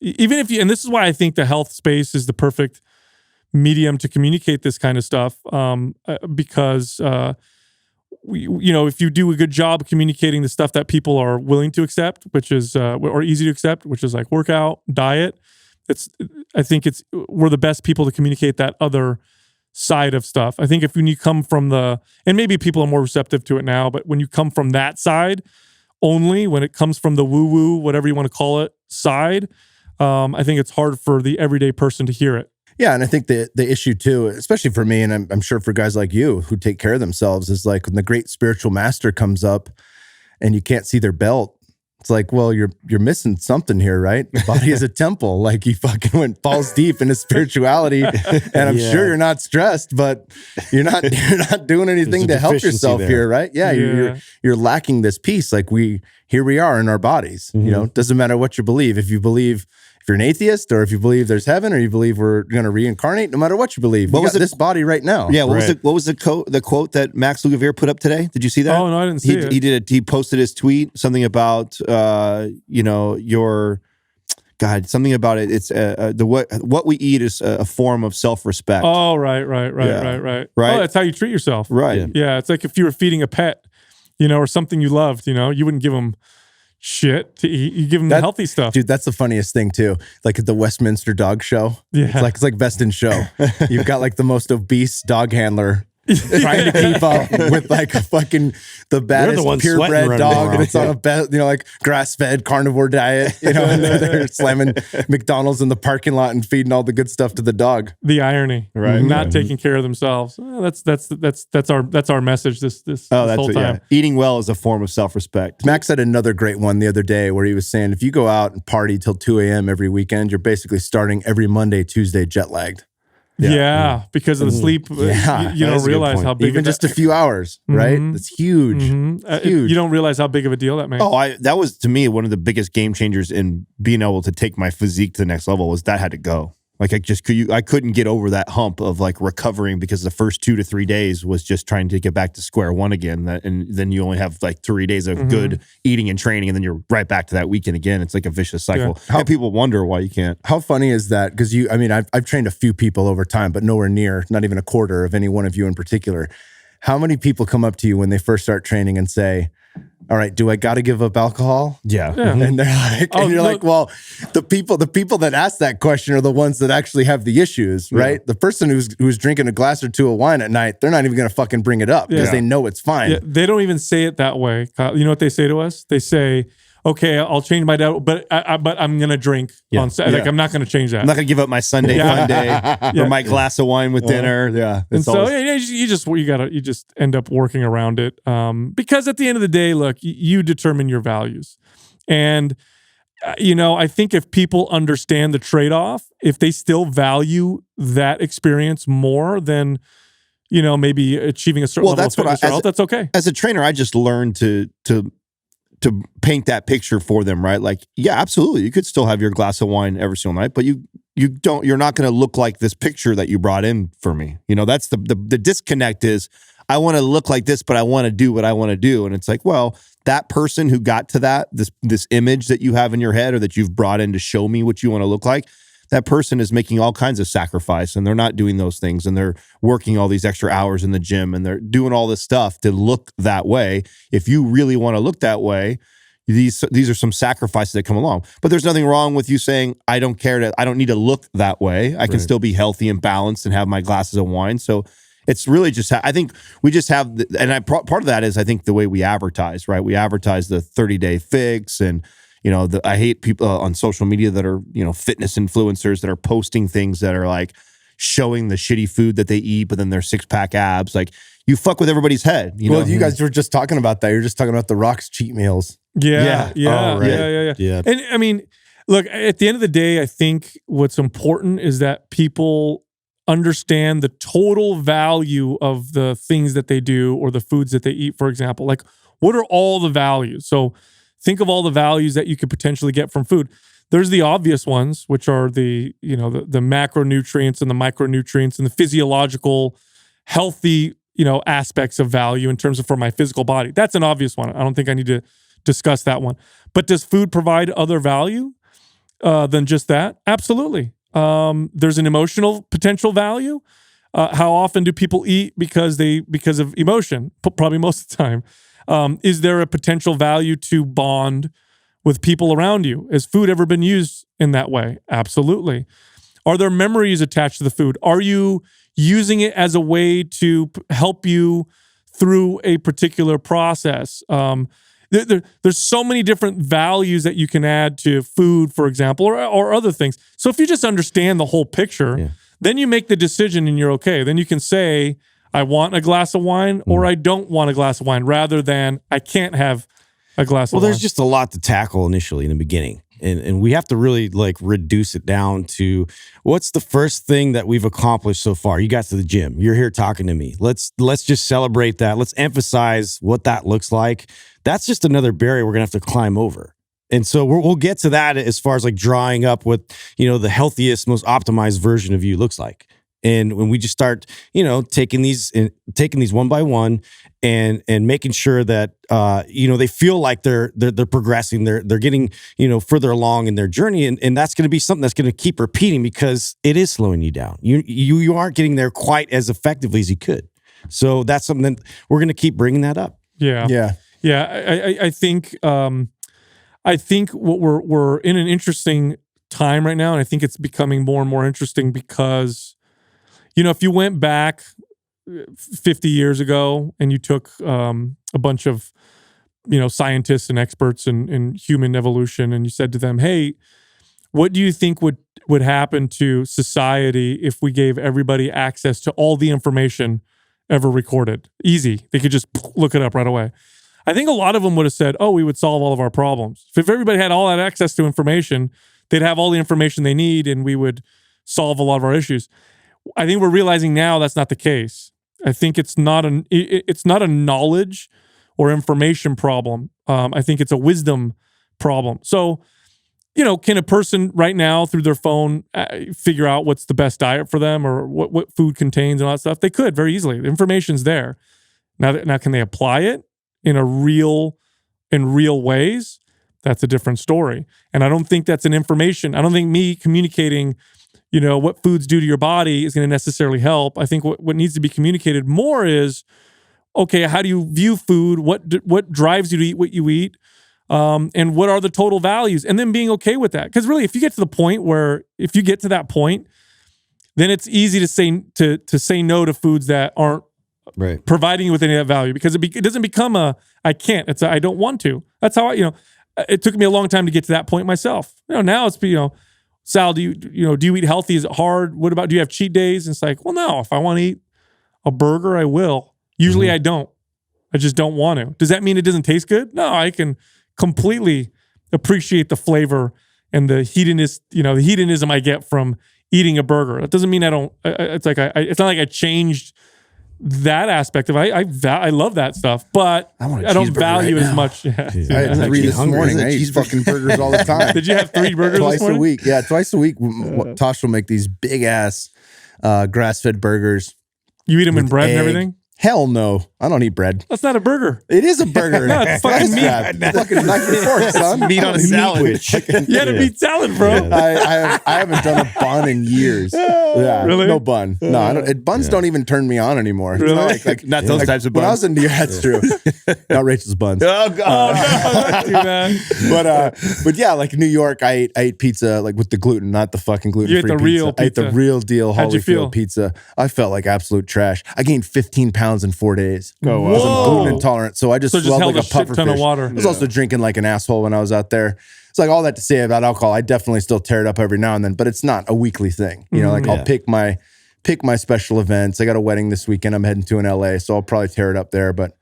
even if you, and this is why I think the health space is the perfect medium to communicate this kind of stuff, because if you do a good job communicating the stuff that people are willing to accept, which is or easy to accept, which is like workout, diet, I think we're the best people to communicate that other side of stuff. I think when you come from and maybe people are more receptive to it now, but when you come from that side only, when it comes from the woo-woo, whatever you want to call it, side, I think it's hard for the everyday person to hear it. Yeah, and I think the issue too, especially for me, and I'm sure for guys like you who take care of themselves, is like when the great spiritual master comes up and you can't see their belt. It's like, well, you're missing something here, right? The body is a temple. Like you fucking went balls deep into spiritually, and I'm sure you're not stressed, but you're not doing anything to help yourself here, right? Yeah, you're lacking this piece. Like here we are in our bodies. Mm-hmm. Doesn't matter what you believe. If you're an atheist, or if you believe there's heaven, or you believe we're going to reincarnate, no matter what you believe, what was this body right now? Yeah, what was the quote that Max Lugavere put up today? Did you see that? Oh no, I didn't see it. He posted his tweet, something about something about it. It's what we eat is a form of self-respect. Oh right. Oh, that's how you treat yourself. Right. Yeah, it's like if you were feeding a pet, or something you loved, you wouldn't give them shit to eat. You give them the healthy stuff. Dude, that's the funniest thing too. Like at the Westminster Dog Show. Yeah. It's like Best in Show. You've got like the most obese dog handler trying to keep up with like the baddest purebred dog, and it's on a like grass-fed carnivore diet, and they're slamming McDonald's in the parking lot and feeding all the good stuff to the dog. The irony, right? Not taking care of themselves. That's our message this whole time. Yeah. Eating well is a form of self-respect. Max had another great one the other day where he was saying if you go out and party till 2 a.m. every weekend, you're basically starting every Monday, Tuesday jet lagged. Yeah, because of the sleep, you don't realize how big. Even just a few hours, right? It's huge. It's huge. You don't realize how big of a deal that makes. That was to me one of the biggest game changers in being able to take my physique to the next level. Was that had to go. Like I couldn't get over that hump of like recovering, because the first 2 to 3 days was just trying to get back to square one again. And then you only have like 3 days of good eating and training, and then you're right back to that weekend again. It's like a vicious cycle. Yeah. And people wonder why you can't. How funny is that? Because I've trained a few people over time, but nowhere near, not even a quarter of any one of you in particular. How many people come up to you when they first start training and say, all right, do I got to give up alcohol? Yeah. And they're like, like, well, the people that ask that question are the ones that actually have the issues, right? Yeah. The person who's drinking a glass or two of wine at night, they're not even going to fucking bring it up because they know it's fine. Yeah, they don't even say it that way. You know what they say to us? They say, okay, I'll change my diet, but I'm going to drink on Saturday. Like, I'm not going to change that. I'm not going to give up my Sunday fun day or my glass of wine with dinner. Yeah. And so you just end up working around it. Because at the end of the day, look, you determine your values. And, I think if people understand the trade-off, if they still value that experience more than, maybe achieving a certain level of fitness or health, that's okay. As a trainer, I just learned to paint that picture for them, right? Like, yeah, absolutely. You could still have your glass of wine every single night, but you're not going to look like this picture that you brought in for me. That's the disconnect is I want to look like this, but I want to do what I want to do. And it's like, well, that person who got to this image that you have in your head or that you've brought in to show me what you want to look like, that person is making all kinds of sacrifice, and they're not doing those things, and they're working all these extra hours in the gym, and they're doing all this stuff to look that way. If you really want to look that way, these are some sacrifices that come along. But there's nothing wrong with you saying, I don't need to look that way. I can still be healthy and balanced and have my glasses of wine. So it's really just, I think we just have, part of that is I think the way we advertise, right? We advertise the 30-day fix, and I hate people on social media that are, fitness influencers that are posting things that are like showing the shitty food that they eat, but then their 6-pack abs. Like, you fuck with everybody's head. Well, you guys were just talking about that. You're just talking about the Rock's cheat meals. Yeah. Yeah. And I mean, look, at the end of the day, I think what's important is that people understand the total value of the things that they do or the foods that they eat, for example. Like, what are all the values? So think of all the values that you could potentially get from food. There's the obvious ones, which are the macronutrients and the micronutrients and the physiological, healthy, aspects of value in terms of for my physical body. That's an obvious one. I don't think I need to discuss that one. But does food provide other value? than just that? Absolutely. There's an emotional potential value. How often do people eat because of emotion? Probably most of the time. Is there a potential value to bond with people around you? Has food ever been used in that way? Absolutely. Are there memories attached to the food? Are you using it as a way to help you through a particular process? There's so many different values that you can add to food, for example, or other things. So if you just understand the whole picture, then you make the decision and you're okay. Then you can say, I want a glass of wine or I don't want a glass of wine, rather than I can't have a glass of wine. Well, there's just a lot to tackle initially in the beginning. And we have to really like reduce it down to what's the first thing that we've accomplished so far. You got to the gym. You're here talking to me. Let's just celebrate that. Let's emphasize what that looks like. That's just another barrier we're going to have to climb over. And so we'll get to that as far as like drawing up what, the healthiest, most optimized version of you looks like. And when we just start, taking these one by one and making sure that, they feel like they're progressing, they're getting, further along in their journey. And that's going to be something that's going to keep repeating because it is slowing you down. You aren't getting there quite as effectively as you could. So that's something that we're going to keep bringing that up. Yeah. I think what we're in an interesting time right now. And I think it's becoming more and more interesting because, if you went back 50 years ago and you took a bunch of, scientists and experts in human evolution and you said to them, hey, what do you think would happen to society if we gave everybody access to all the information ever recorded? Easy. They could just look it up right away. I think a lot of them would have said, oh, we would solve all of our problems. If everybody had all that access to information, they'd have all the information they need and we would solve a lot of our issues. I think we're realizing now that's not the case. I think it's not a knowledge or information problem. I think it's a wisdom problem. So, can a person right now through their phone figure out what's the best diet for them or what food contains and all that stuff? They could very easily. The information's there. Now, can they apply it in real ways? That's a different story. And I don't think that's an information. I don't think me communicating what foods do to your body is going to necessarily help. I think what needs to be communicated more is, okay, how do you view food? What drives you to eat what you eat? And what are the total values? And then being okay with that. Because really, if you get to that point, then it's easy to say no to foods that aren't providing you with any of that value, because it doesn't become I can't. It's I don't want to. That's how it took me a long time to get to that point myself. Now it's Sal, do you eat healthy? Is it hard? What about, do you have cheat days? And it's like, well, no, if I want to eat a burger, I will. Usually I don't. I just don't want to. Does that mean it doesn't taste good? No, I can completely appreciate the flavor and the hedonism I get from eating a burger. That doesn't mean I don't, it's not like I changed that aspect of it. I love that stuff, but I don't value it as much. Yeah. I had 3 this morning. I eat fucking burgers all the time. Did you have 3 burgers twice this morning? a week? Yeah, twice a week. Tosh will make these big ass grass-fed burgers. You eat them in bread egg. And everything? Hell no. I don't eat bread. That's not a burger. It is a burger. No, it's fucking meat. Fucking knife and fork, son. Meat on a salad. You had a meat salad, bro. I haven't done a bun in years. Yeah, Really? No bun. No, I don't. Buns don't even turn me on anymore. Really? Not those types of buns. When I was in New York, that's true. Not Rachel's buns. Oh God. Not too bad. But yeah, like in New York, I ate pizza like with the gluten, not the fucking gluten-free You ate the pizza. real I ate the pizza. real deal How'd you feel? Holyfield pizza. I felt like absolute trash. I gained 15 pounds in 4 days. Oh, wow. I was gluten intolerant, so I just swelled held like a a puffer shit ton of fish. water. I was also drinking like an asshole when I was out there. It's like all that to say about alcohol. I definitely still tear it up every now and then, but it's not a weekly thing. I'll pick my special events. I got a wedding this weekend. I'm heading to in LA, so I'll probably tear it up there, but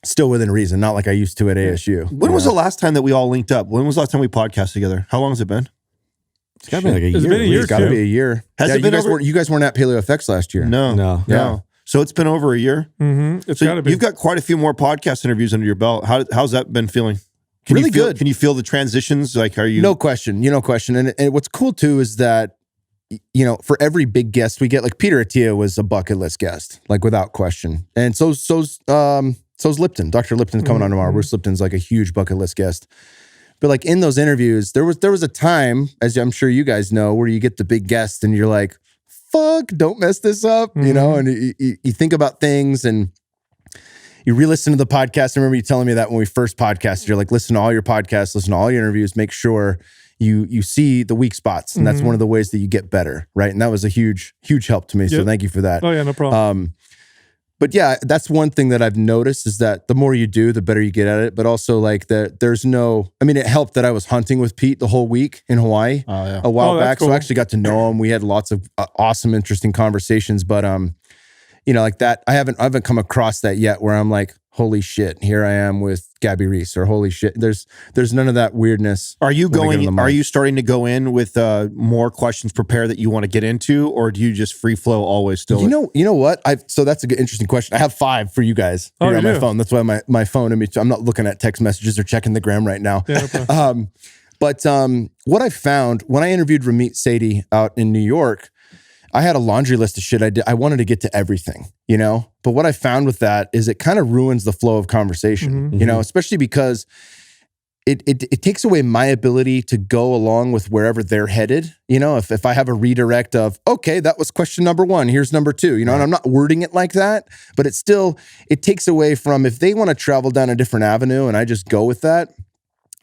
still within reason, not like I used to at ASU. When was the last time that we all linked up? When was the last time we podcasted together? How long has it been? It's got to be like a It's year. been a year. It's got to be a year. Has it been over? You guys weren't at Paleo FX last year. No. Yeah. So it's been over a year. Mm-hmm. It's So got to be. you've got quite a few more podcast interviews under your belt. How's that been feeling? Really good. Can you feel the transitions? Like, are you? No question. No question. And what's cool too is that, for every big guest we get, like Peter Attia was a bucket list guest, like without question. And so's Lipton. Dr. Lipton's coming on tomorrow. Bruce Lipton's like a huge bucket list guest. But like in those interviews, there was a time, as I'm sure you guys know, where you get the big guest and you're like, fuck, don't mess this up, you know, and you think about things and you re-listen to the podcast. I remember you telling me that when we first podcasted, you're like, listen to all your podcasts, listen to all your interviews, make sure you see the weak spots. And that's one of the ways that you get better, right? And that was a huge help to me. So thank you for that. Oh yeah, no problem. But yeah, that's one thing that I've noticed is that the more you do, the better you get at it. But also like there's no, I mean, it helped that I was hunting with Pete the whole week in Hawaii a while back. Cool. So I actually got to know him. We had lots of awesome, interesting conversations. But you know, like that, I haven't come across that yet where I'm like, holy shit, here I am with Gabby Reese, or holy shit. There's none of that weirdness. Are you starting to go in with more questions prepared that you want to get into, or do you just free flow always still? You know what? So that's a good, interesting question. I have 5 for you guys here on my phone. That's why my phone, I'm not looking at text messages or checking the gram right now. Yeah, no but what I found when I interviewed Ramit Sethi out in New York, I had a laundry list of shit I did. I wanted to get to everything, you know? But what I found with that is it kind of ruins the flow of conversation, you know, especially because it takes away my ability to go along with wherever they're headed. You know, if I have a redirect of, okay, that was question number 1, here's number 2, you know, and I'm not wording it like that, but it takes away from, if they want to travel down a different avenue and I just go with that,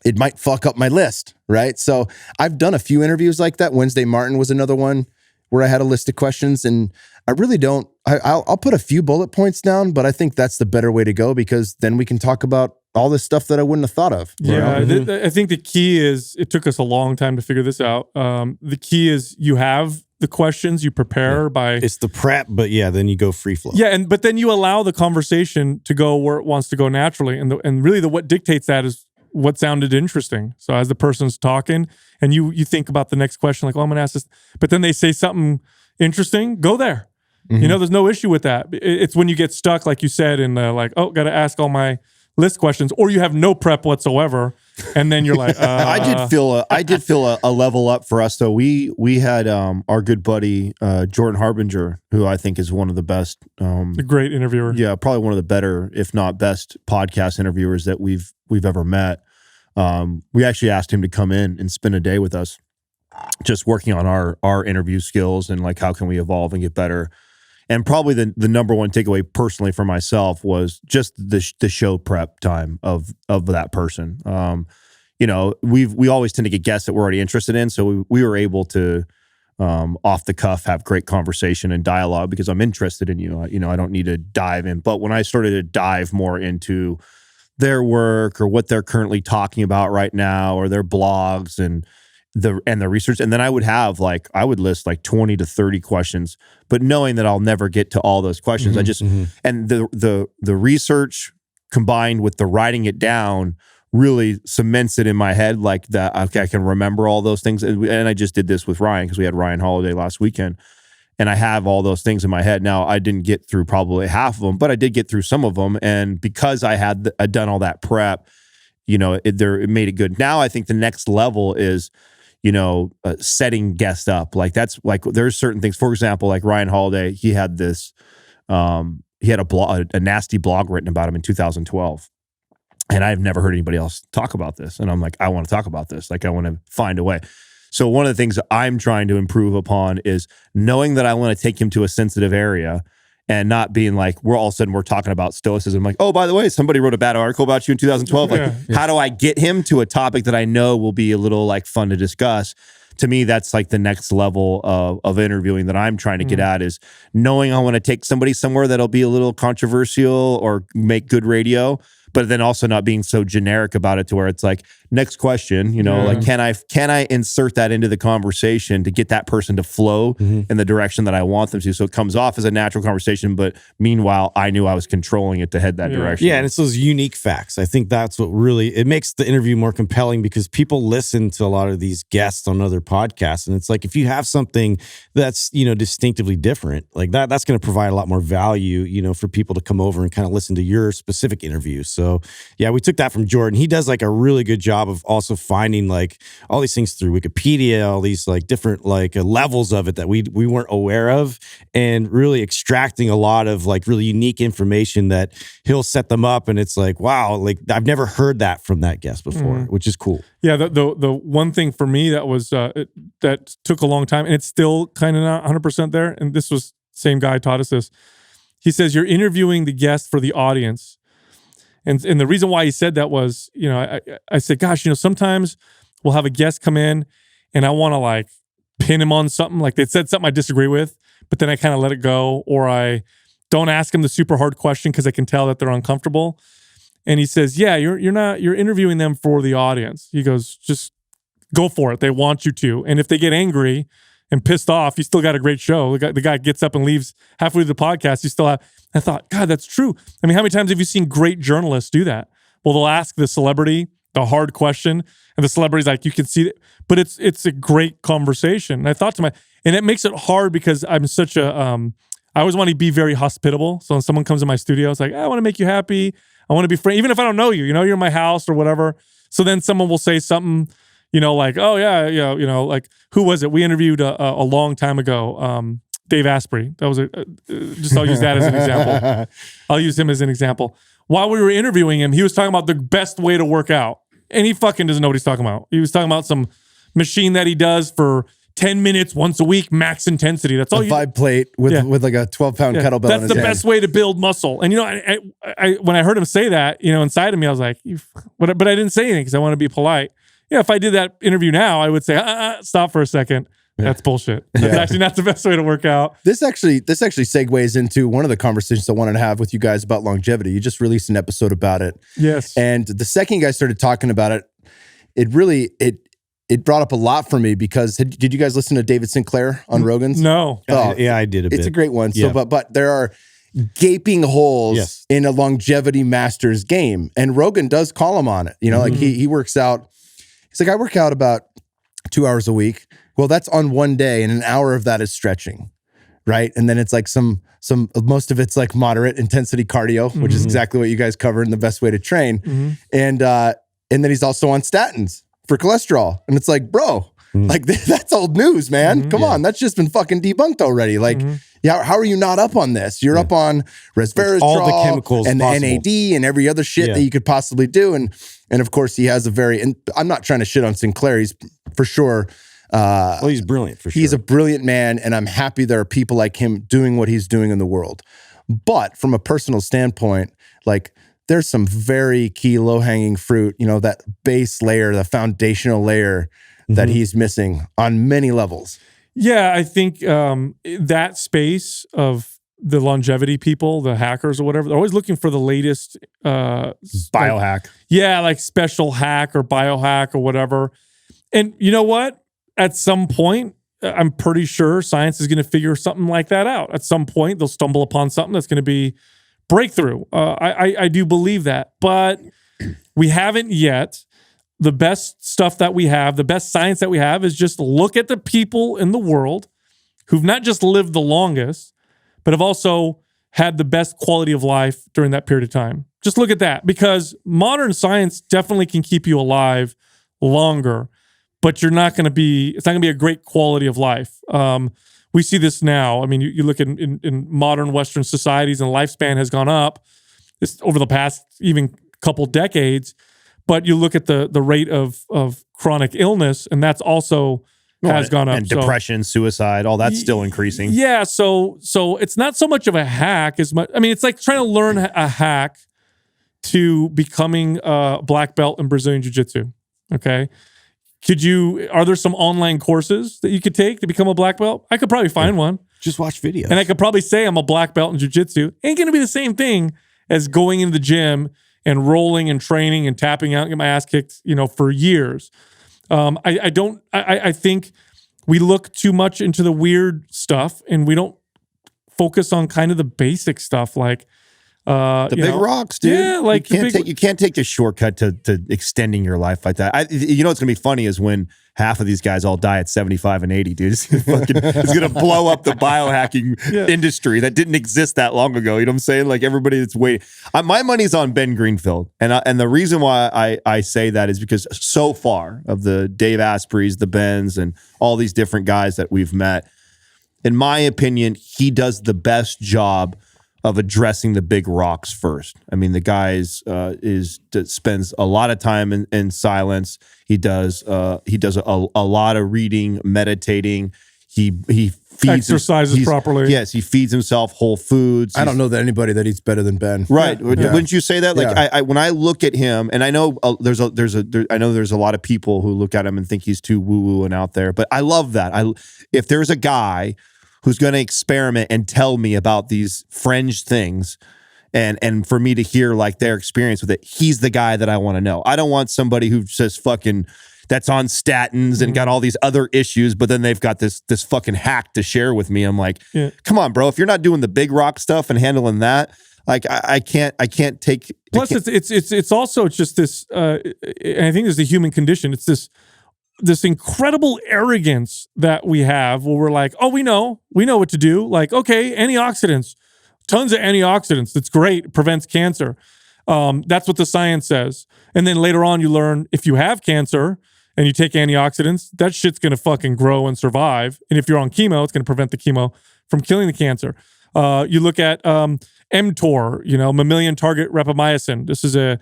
it might fuck up my list, right? So I've done a few interviews like that. Wednesday Martin was another one where I had a list of questions, and I really don't, I'll put a few bullet points down, but I think that's the better way to go, because then we can talk about all this stuff that I wouldn't have thought of. Yeah, I think the key is, it took us a long time to figure this out. The key is you have the questions, you prepare by... It's the prep, but then you go free flow. Yeah, but then you allow the conversation to go where it wants to go naturally. And really what dictates that is what sounded interesting. So as the person's talking and you think about the next question, like, oh, I'm going to ask this, but then they say something interesting, go there. You know, there's no issue with that. It's when you get stuck, like you said, in the like, oh, got to ask all my list questions, or you have no prep whatsoever, and then you're like, I did feel a level up for us though. We had our good buddy Jordan Harbinger, who I think is one of the best, a great interviewer. Yeah, probably one of the better, if not best, podcast interviewers that we've ever met. We actually asked him to come in and spend a day with us, just working on our interview skills and like how can we evolve and get better. And probably the number one takeaway personally for myself was just the show prep time of that person. You know, we always tend to get guests that we're already interested in, so we were able to off the cuff have great conversation and dialogue because I'm interested in you. You know, I don't need to dive in. But when I started to dive more into their work or what they're currently talking about right now, or their blogs and the research, and then I would list like 20 to 30 questions, but knowing that I'll never get to all those questions. I just and the research combined with the writing it down really cements it in my head, like that. Okay, I can remember all those things, and I just did this with Ryan because we had Ryan Holiday last weekend, and I have all those things in my head. Now I didn't get through probably half of them, but I did get through some of them, and because I had done all that prep, you know, it made it good. Now I think the next level is, you know, setting guests up. Like that's like, there's certain things, for example, like Ryan Holiday, he had this, he had a nasty blog written about him in 2012. And I've never heard anybody else talk about this. And I'm like, I want to talk about this. Like I want to find a way. So one of the things I'm trying to improve upon is knowing that I want to take him to a sensitive area and not being like, we're all of a sudden we're talking about stoicism. Like, oh, by the way, somebody wrote a bad article about you in 2012. Like, how do I get him to a topic that I know will be a little like fun to discuss? To me, that's like the next level of interviewing that I'm trying to get at, is knowing I want to take somebody somewhere that'll be a little controversial or make good radio, but then also not being so generic about it to where it's like, next question, you know, like, can I insert that into the conversation to get that person to flow in the direction that I want them to? So it comes off as a natural conversation, but meanwhile, I knew I was controlling it to head that direction. Yeah, and it's those unique facts. I think that's what really, it makes the interview more compelling, because people listen to a lot of these guests on other podcasts. And it's like, if you have something that's, you know, distinctively different, like that's going to provide a lot more value, you know, for people to come over and kind of listen to your specific interview. So So yeah, we took that from Jordan. He does like a really good job of also finding like all these things through Wikipedia, all these like different like levels of it that we weren't aware of, and really extracting a lot of like really unique information that he'll set them up. And it's like, wow, like I've never heard that from that guest before, which is cool. Yeah. The one thing for me that was, that took a long time, and it's still kind of not 100% there. And this was, same guy taught us this. He says, you're interviewing the guest for the audience. And the reason why he said that was, you know, I said, gosh, you know, sometimes we'll have a guest come in and I want to like pin him on something. Like they said something I disagree with, but then I kind of let it go, or I don't ask them the super hard question because I can tell that they're uncomfortable. And he says, yeah, you're interviewing them for the audience. He goes, just go for it. They want you to. And if they get angry and pissed off, you still got a great show. The guy gets up and leaves halfway through the podcast. You still have. I thought, God, that's true. I mean, how many times have you seen great journalists do that? Well, they'll ask the celebrity the hard question, and the celebrity's like, you can see it, but it's a great conversation. And I thought to and it makes it hard because I'm such a, I always want to be very hospitable. So when someone comes in my studio, it's like, I want to make you happy. I want to be friendly, even if I don't know you. You know, you're in my house or whatever. So then someone will say something, you know, like, oh yeah, you know, like who was it? We interviewed a long time ago. Dave Asprey. That was just I'll use that as an example. I'll use him as an example. While we were interviewing him, he was talking about the best way to work out. And he fucking doesn't know what he's talking about. He was talking about some machine that he does for 10 minutes once a week, max intensity. That's all. A vibe plate with like a 12-pound kettlebell. That's the best way to build muscle. And you know, I when I heard him say that, you know, inside of me, I was like, but I didn't say anything because I want to be polite. Yeah, if I did that interview now, I would say, stop for a second. That's bullshit. That's actually not the best way to work out. This actually segues into one of the conversations I wanted to have with you guys about longevity. You just released an episode about it. Yes. And the second you guys started talking about it, it brought up a lot for me because did you guys listen to David Sinclair on Rogan's? No. Oh, yeah, I did a bit. It's a great one. Yeah. So, but there are gaping holes in a longevity master's game. And Rogan does call him on it. You know, like he works out. He's like, I work out about 2 hours a week. Well, that's on one day, and an hour of that is stretching, right? And then it's like some most of it's like moderate intensity cardio, which is exactly what you guys cover in the best way to train. And then he's also on statins for cholesterol, and it's like, bro, like that's old news, man. Come on, that's just been fucking debunked already. Like, how are you not up on this? You're up on resveratrol, all the chemicals and possible. the NAD and every other shit that you could possibly do. And of course, he has and I'm not trying to shit on Sinclair. He's for sure. Well, he's brilliant for sure. He's a brilliant man, and I'm happy there are people like him doing what he's doing in the world. But from a personal standpoint, like there's some very key low-hanging fruit, you know, that base layer, the foundational layer that he's missing on many levels. Yeah, I think that space of the longevity people, the hackers or whatever, they're always looking for the latest biohack. Like special hack or biohack or whatever. And you know what? At some point, I'm pretty sure science is going to figure something like that out. At some point, they'll stumble upon something that's going to be breakthrough. I do believe that, but we haven't yet. The best stuff that we have, the best science that we have is just look at the people in the world who've not just lived the longest, but have also had the best quality of life during that period of time. Just look at that, because modern science definitely can keep you alive longer, but it's not going to be a great quality of life. We see this now. I mean, you look in modern Western societies, and lifespan has gone up over the past even couple decades. But you look at the rate of chronic illness, and that's also has gone up. And depression, suicide, all that's still increasing. Yeah, so it's not so much of a hack as much. I mean, it's like trying to learn a hack to becoming a black belt in Brazilian Jiu-Jitsu. Okay. Are there some online courses that you could take to become a black belt? I could probably find one. Just watch videos. And I could probably say I'm a black belt in jiu-jitsu. Ain't going to be the same thing as going into the gym and rolling and training and tapping out and get my ass kicked, you know, for years. I think we look too much into the weird stuff and we don't focus on kind of the basic stuff. Like The big rocks, dude. Yeah, like you can't take the shortcut to extending your life like that. You know what's gonna be funny is when half of these guys all die at 75 and 80, dude. It's gonna blow up the biohacking industry that didn't exist that long ago. You know what I'm saying? Like everybody that's waiting. My money's on Ben Greenfield, and the reason why I say that is because so far of the Dave Asprey's, the Bens, and all these different guys that we've met, in my opinion, he does the best job of addressing the big rocks first. I mean, the guy spends a lot of time in silence. He does a lot of reading, meditating. He feeds exercises properly. Yes, he feeds himself whole foods. I don't know that anybody that eats better than Ben. Right? Yeah. Wouldn't you say that? Like I when I look at him, and I know I know there's a lot of people who look at him and think he's too woo woo and out there, but I love that. If there's a guy who's going to experiment and tell me about these fringe things and for me to hear like their experience with it, he's the guy that I want to know. I don't want somebody who says fucking that's on statins and got all these other issues, but then they've got this fucking hack to share with me. I'm like, come on, bro. If you're not doing the big rock stuff and handling that, like I can't take. Plus, it's also just this. And I think it's the human condition. It's this incredible arrogance that we have where we're like, oh, we know what to do. Like, okay, antioxidants, tons of antioxidants. That's great. It prevents cancer. That's what the science says. And then later on you learn if you have cancer and you take antioxidants, that shit's going to fucking grow and survive. And if you're on chemo, it's going to prevent the chemo from killing the cancer. You look at mTOR, mammalian target rapamycin. This is a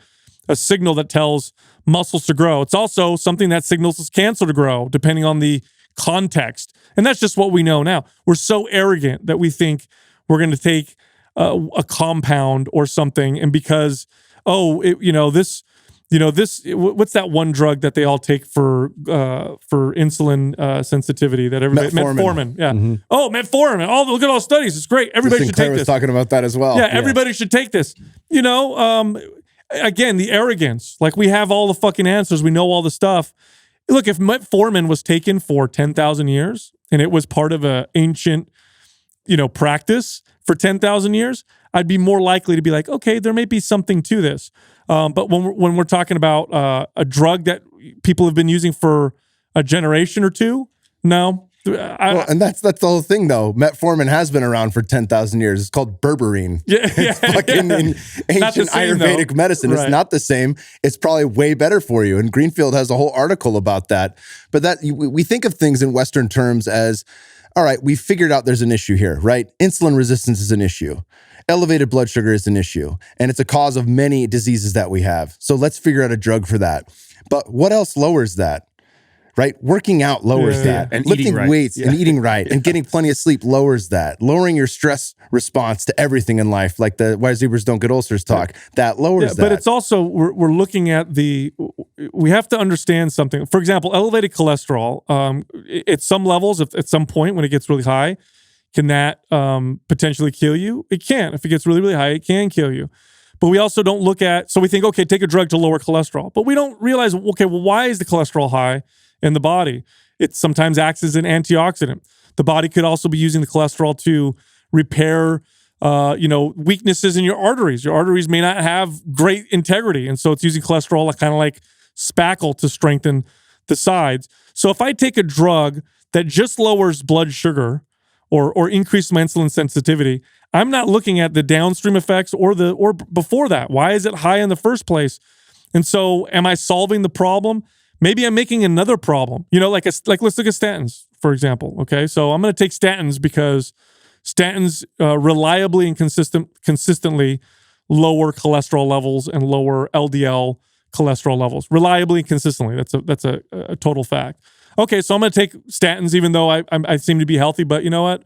signal that tells muscles to grow. It's also something that signals cancer to grow, depending on the context. And that's just what we know now. We're so arrogant that we think we're going to take a compound or something, and because what's that one drug that they all take for insulin sensitivity that everybody metformin. Yeah. Mm-hmm. Oh, metformin. Oh, look at all the studies. It's great. Everybody should take this. was talking about that as well. Yeah, everybody should take this. Again, the arrogance. Like we have all the fucking answers. We know all the stuff. Look, if metformin was taken for 10,000 years and it was part of an ancient, practice for 10,000 years, I'd be more likely to be like, okay, there may be something to this. But when we're talking about a drug that people have been using for a generation or two, no. And that's the whole thing, though. Metformin has been around for 10,000 years. It's called berberine. It's fucking in ancient Ayurvedic medicine. Right. It's not the same. It's probably way better for you. And Greenfield has a whole article about that. But we think of things in Western terms as, all right, we figured out there's an issue here, right? Insulin resistance is an issue. Elevated blood sugar is an issue. And it's a cause of many diseases that we have. So let's figure out a drug for that. But what else lowers that? Right? Working out lowers that. And lifting weights and eating right and getting plenty of sleep lowers that. Lowering your stress response to everything in life, like the why zebras don't get ulcers talk, that lowers that. But it's also, we're looking at we have to understand something. For example, elevated cholesterol, at some levels, at some point when it gets really high, can that potentially kill you? It can. If it gets really, really high, it can kill you. But we also don't look at, so we think, okay, take a drug to lower cholesterol. But we don't realize, okay, well, why is the cholesterol high in the body? It sometimes acts as an antioxidant. The body could also be using the cholesterol to repair, weaknesses in your arteries. Your arteries may not have great integrity. And so it's using cholesterol kind of like spackle to strengthen the sides. So if I take a drug that just lowers blood sugar or increases my insulin sensitivity, I'm not looking at the downstream effects or before that. Why is it high in the first place? And so am I solving the problem? Maybe I'm making another problem. Like let's look at statins, for example. Okay, so I'm going to take statins because statins reliably and consistently lower cholesterol levels and lower LDL cholesterol levels. Reliably and consistently. That's a total fact. Okay, so I'm going to take statins even though I seem to be healthy, but you know what?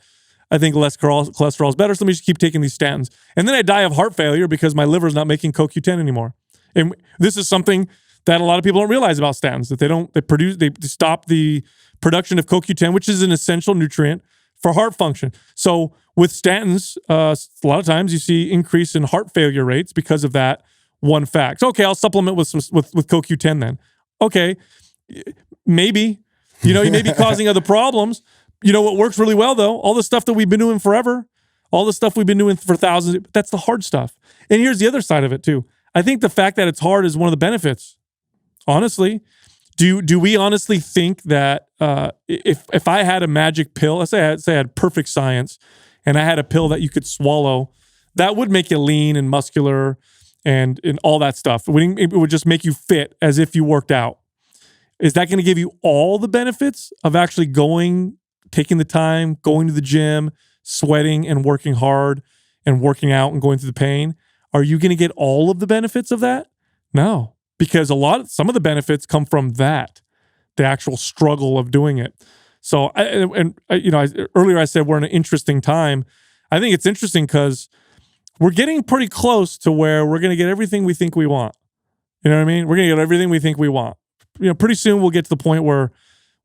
I think less cholesterol is better, so let me just keep taking these statins. And then I die of heart failure because my liver is not making CoQ10 anymore. And this is something that a lot of people don't realize about statins, that they stop the production of CoQ10, which is an essential nutrient for heart function. So with statins, a lot of times you see increase in heart failure rates because of that one fact. So, okay, I'll supplement with CoQ10 then. Okay, maybe, you may be causing other problems. What works really well though, all the stuff that we've been doing forever, all the stuff we've been doing for thousands. That's the hard stuff. And here's the other side of it too. I think the fact that it's hard is one of the benefits. Honestly, do we honestly think that if I had a magic pill, let's say I had perfect science, and I had a pill that you could swallow, that would make you lean and muscular and all that stuff. It would just make you fit as if you worked out. Is that going to give you all the benefits of actually taking the time, going to the gym, sweating and working hard and working out and going through the pain? Are you going to get all of the benefits of that? No, because some of the benefits come from that, the actual struggle of doing it. So, earlier I said we're in an interesting time. I think it's interesting because we're getting pretty close to where we're going to get everything we think we want. You know what I mean? We're going to get everything we think we want. Pretty soon we'll get to the point where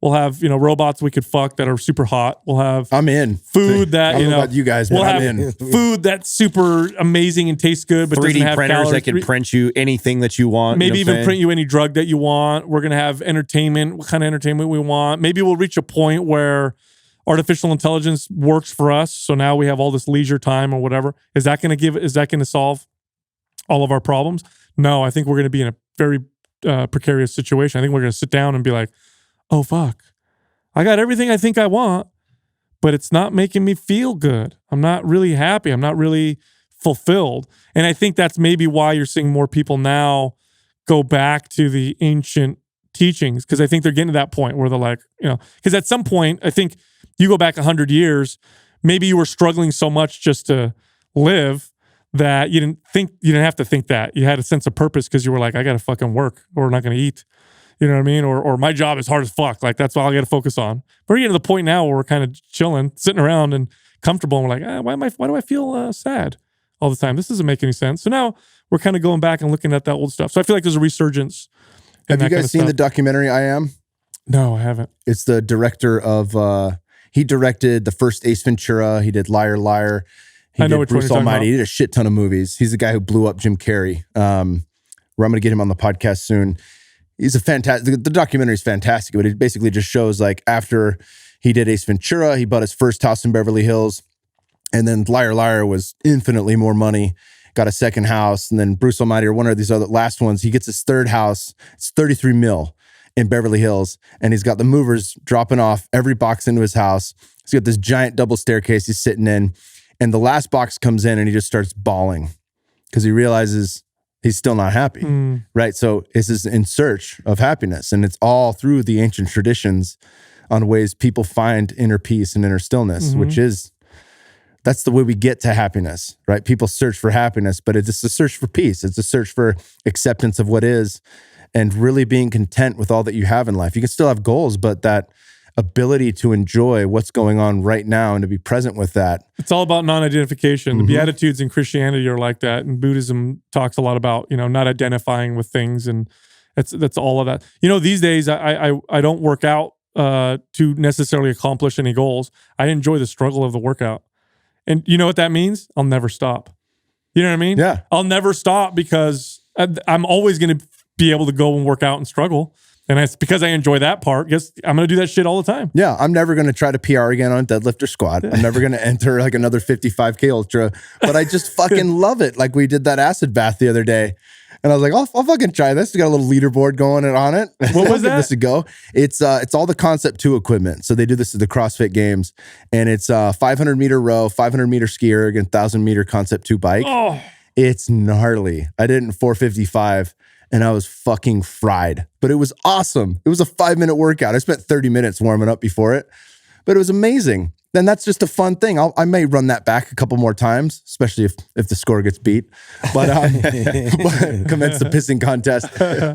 we'll have, robots we could fuck that are super hot. We'll have I'm in. Food that, I don't know about you guys, but I'm in. Food that's super amazing and tastes good, but 3D doesn't have printers calories. that can print you anything that you want. Maybe even print you any drug that you want. We're going to have entertainment, what kind of entertainment we want. Maybe we'll reach a point where artificial intelligence works for us. So now we have all this leisure time or whatever. Is that going to solve all of our problems? No, I think we're going to be in a very precarious situation. I think we're going to sit down and be like, oh, fuck. I got everything I think I want, but it's not making me feel good. I'm not really happy. I'm not really fulfilled. And I think that's maybe why you're seeing more people now go back to the ancient teachings, because I think they're getting to that point where they're like, because at some point, I think you go back 100 years, maybe you were struggling so much just to live that you didn't have to think that. You had a sense of purpose because you were like, I got to fucking work or we're not going to eat. You know what I mean? Or my job is hard as fuck. Like, that's all I got to focus on. We're getting to the point now where we're kind of chilling, sitting around and comfortable. And we're like, why do I feel sad all the time? This doesn't make any sense. So now we're kind of going back and looking at that old stuff. So I feel like there's a resurgence. Have you guys seen the documentary I Am? No, I haven't. It's the director of, he directed the first Ace Ventura. He did Liar Liar. He did Bruce Almighty. He did a shit ton of movies. He's the guy who blew up Jim Carrey. Where I'm going to get him on the podcast soon. He's a fantastic, the documentary is fantastic, but it basically just shows like after he did Ace Ventura, he bought his first house in Beverly Hills, and then Liar Liar was infinitely more money, got a second house, and then Bruce Almighty or one of these other last ones, he gets his third house, it's 33 mil in Beverly Hills, and he's got the movers dropping off every box into his house. He's got this giant double staircase he's sitting in, and the last box comes in and he just starts bawling because he realizes he's still not happy, right? So this is in search of happiness, and it's all through the ancient traditions on ways people find inner peace and inner stillness, which is, that's the way we get to happiness, right? People search for happiness, but it's a search for peace. It's a search for acceptance of what is and really being content with all that you have in life. You can still have goals, but that ability to enjoy what's going on right now and to be present with that. It's all about non-identification. The Beatitudes in Christianity are like that, and Buddhism talks a lot about, not identifying with things, and that's all of that. These days I don't work out to necessarily accomplish any goals. I enjoy the struggle of the workout. And you know what that means? I'll never stop. You know what I mean? Yeah. I'll never stop because I'm always going to be able to go and work out and struggle. And it's because I enjoy that part. Guess I'm going to do that shit all the time. Yeah. I'm never going to try to PR again on deadlift or squat. I'm never going to enter like another 55K ultra, but I just fucking love it. Like we did that acid bath the other day. And I was like, I'll fucking try this. We got a little leaderboard going on it. What was that? Give this a go. It's all the Concept 2 equipment. So they do this at the CrossFit Games, and it's 500 meter row, 500 meter ski erg, and 1,000 meter Concept 2 bike. Oh, it's gnarly. I did it in 4:55, and I was fucking fried. But it was awesome. It was a 5-minute workout. I spent 30 minutes warming up before it, but it was amazing. Then that's just a fun thing. I may run that back a couple more times, especially if the score gets beat. But commence the pissing contest.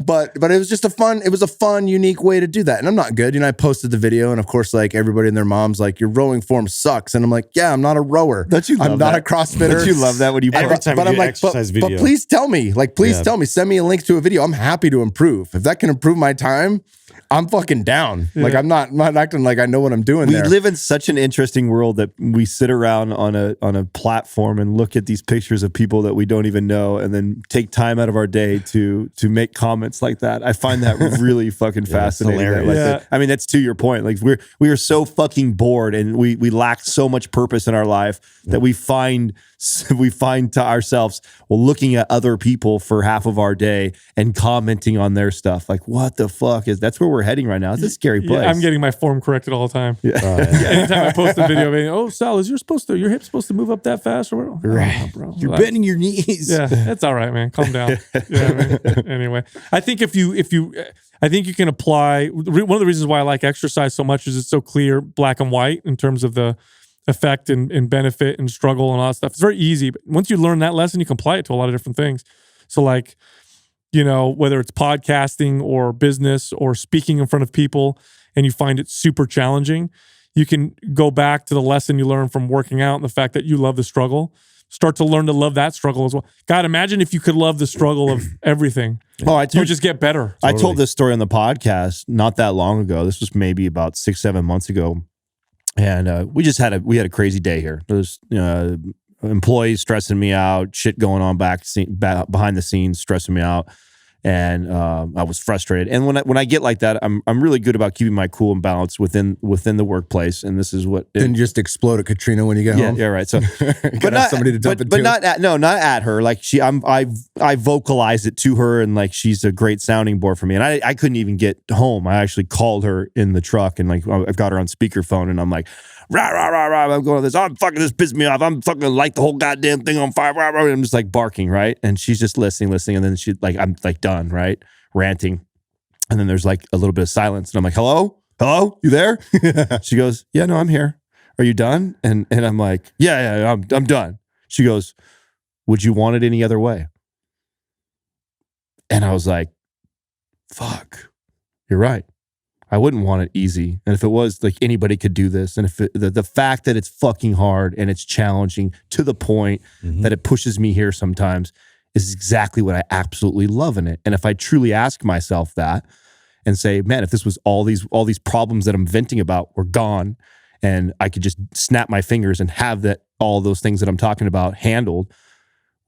But it was just a fun, unique way to do that. And I'm not good. I posted the video, and of course, like everybody and their mom's like, your rowing form sucks. And I'm like, yeah, I'm not a rower. I'm not a CrossFitter. Don't you love that when you every time you do exercise video? But please tell me, tell me, send me a link to a video. I'm happy to improve. If that can improve my time, I'm fucking down. Yeah. Like I'm not acting like I know what I'm doing. We live in such an interesting interesting world that we sit around on a platform and look at these pictures of people that we don't even know, and then take time out of our day to make comments like that. I find that really fucking fascinating. Hilarious. I mean, that's to your point. Like we are so fucking bored, and we lack so much purpose in our life that we find to ourselves, looking at other people for half of our day and commenting on their stuff. Like, what the fuck that's where we're heading right now. It's a scary place. Yeah, I'm getting my form corrected all the time. Yeah. Anytime I post a video, oh, Sal, is your hip supposed to move up that fast? Or what? Right. Oh, bro. You're bending your knees. Yeah, that's all right, man. Calm down. Anyway, I think I think you can apply. One of the reasons why I like exercise so much is it's so clear, black and white, in terms of the effect and benefit and struggle and all that stuff. It's very easy. But once you learn that lesson, you can apply it to a lot of different things. So like, whether it's podcasting or business or speaking in front of people, and you find it super challenging, you can go back to the lesson you learned from working out and the fact that you love the struggle. Start to learn to love that struggle as well. God, imagine if you could love the struggle of everything. Oh, you just get better. I told this story on the podcast not that long ago. This was maybe about 6-7 months ago. And we had a crazy day here. There's employees stressing me out, shit going on behind the scenes, stressing me out, and I was frustrated. And when I get like that, I'm really good about keeping my cool and balance within the workplace. And this is what didn't just explode at Katrina when you get home. Yeah, right. So, but not somebody to dump it to. Not at her. Like I vocalized it to her, and like she's a great sounding board for me. And I couldn't even get home. I actually called her in the truck, and like I've got her on speakerphone, and I'm like, rah, rah, rah, rah, I'm going this. I'm fucking, this pissed me off. I'm fucking light the whole goddamn thing on fire. Rah, rah, I'm just like barking, right? And she's just listening, and then I'm like done, right? Ranting. And then there's like a little bit of silence, and I'm like, hello, you there? She goes, yeah, no, I'm here. Are you done? And I'm like, yeah, I'm done. She goes, would you want it any other way? And I was like, fuck, you're right. I wouldn't want it easy. And if it was, like, anybody could do this. And if the fact that it's fucking hard and it's challenging to the point that it pushes me here sometimes is exactly what I absolutely love in it. And if I truly ask myself that and say, man, if this was all these problems that I'm venting about were gone, and I could just snap my fingers and have all those things that I'm talking about handled,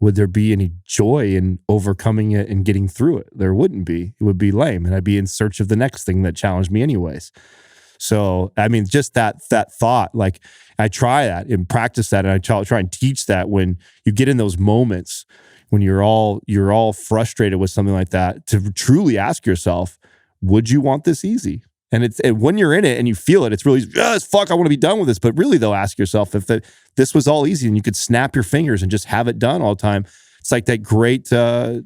would there be any joy in overcoming it and getting through it? There wouldn't be. It would be lame, and I'd be in search of the next thing that challenged me anyways. So, I mean, just that thought, like, I try that and practice that, and I try and teach that when you get in those moments when you're all frustrated with something like that, to truly ask yourself, would you want this easy? And when you're in it and you feel it, it's really, fuck, I want to be done with this. But really, though, ask yourself, if this was all easy and you could snap your fingers and just have it done all the time. It's like that great the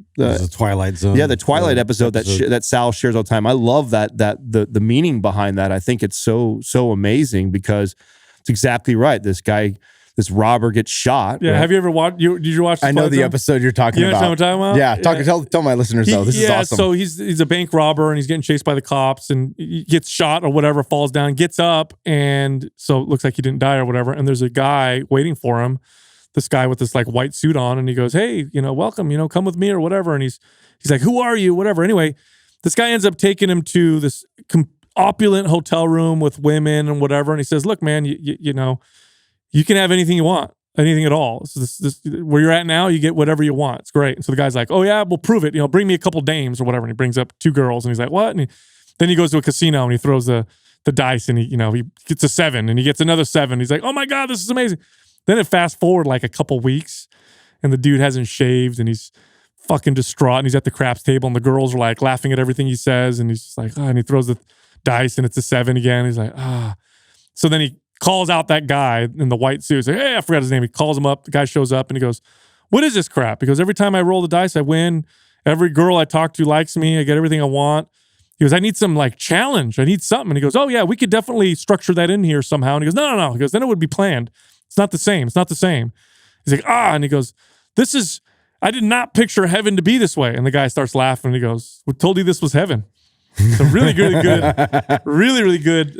Twilight Zone. Yeah, the Twilight episode that Sal shares all the time. I love that the meaning behind that. I think it's so amazing, because it's exactly right. This robber gets shot. Yeah, right? Have you ever watched? Did you watch? I know the episode you're talking about. You know what I'm talking about? Yeah, tell my listeners though. This is awesome. So he's a bank robber, and he's getting chased by the cops, and he gets shot or whatever, falls down, gets up, and so it looks like he didn't die or whatever. And there's a guy waiting for him, this guy with this like white suit on, and he goes, "Hey, welcome, come with me or whatever." And he's like, "Who are you?" Whatever. Anyway, this guy ends up taking him to this opulent hotel room with women and whatever, and he says, "Look, man, you can have anything you want. Anything at all. So this where you're at now, you get whatever you want. It's great." And so the guy's like, "Oh yeah, we'll prove it. Bring me a couple dames or whatever." And he brings up 2 girls, and he's like, "What?" And then he goes to a casino and he throws the dice, and he gets a 7, and he gets another 7. He's like, "Oh my God, this is amazing." Then it fast forward like a couple weeks, and the dude hasn't shaved, and he's fucking distraught, and he's at the craps table, and the girls are like laughing at everything he says, and he's just like, and he throws the dice, and it's a 7 again. He's like, So then he calls out that guy in the white suit. He's like, "Hey, I forgot his name." He calls him up. The guy shows up and he goes, "What is this crap?" Because every time I roll the dice, I win. Every girl I talk to likes me. I get everything I want. He goes, "I need some like challenge. I need something." And he goes, "Oh yeah, we could definitely structure that in here somehow." And he goes, No. He goes, "Then it would be planned. It's not the same. It's not the same." He's like, And he goes, I did not picture heaven to be this way." And the guy starts laughing and he goes, "We told you this was heaven." It's a really good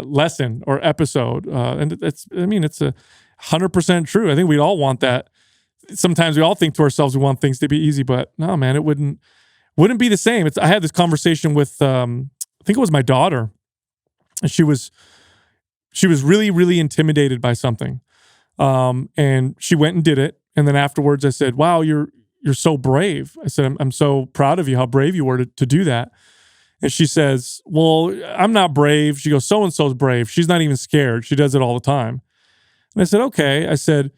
lesson or episode. And it's 100% true. I think we all want that. Sometimes we all think to ourselves we want things to be easy, but no, man, it wouldn't be the same. I had this conversation with, I think it was my daughter, and she she was really, really intimidated by something. And she went and did it. And then afterwards I said, wow, you're so brave. I said, I'm so proud of you, how brave you were to do that. And she says, well, I'm not brave. She goes, so-and-so's brave. She's not even scared. She does it all the time. And I said, okay. I said,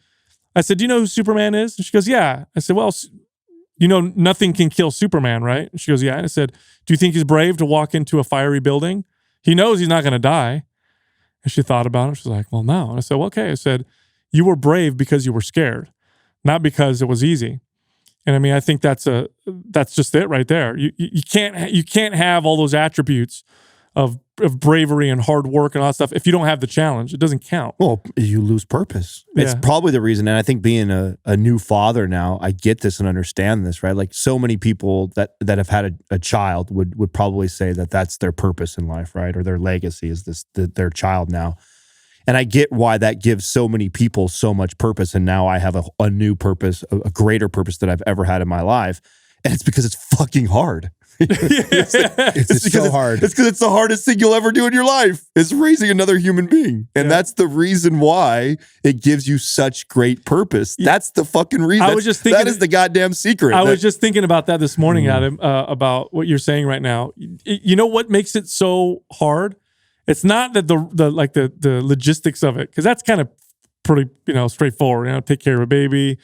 do you know who Superman is? And she goes, yeah. I said, well, you know, nothing can kill Superman, right? And she goes, yeah. And I said, do you think he's brave to walk into a fiery building? He knows he's not going to die. And she thought about it. She's like, well, no. And I said, well, okay. I said, you were brave because you were scared, not because it was easy. And I mean, I think that's just it right there. You can't have all those attributes of bravery and hard work and all that stuff if you don't have the challenge. It doesn't count. Well, you lose purpose. Yeah. It's probably the reason. And I think being a new father now, I get this and understand this, right? Like so many people that have had a child would probably say that that's their purpose in life, right? Or their legacy is their child now. And I get why that gives so many people so much purpose. And now I have a new purpose, a greater purpose that I've ever had in my life. And it's because it's fucking hard. It's so hard. It's because it's the hardest thing you'll ever do in your life is raising another human being. And that's the reason why it gives you such great purpose. That's the fucking reason. I was just thinking, that is the goddamn secret. I was just thinking about that this morning, Adam, about what you're saying right now. You know what makes it so hard? It's not that the logistics of it, because that's kind of pretty, straightforward. Take care of a baby,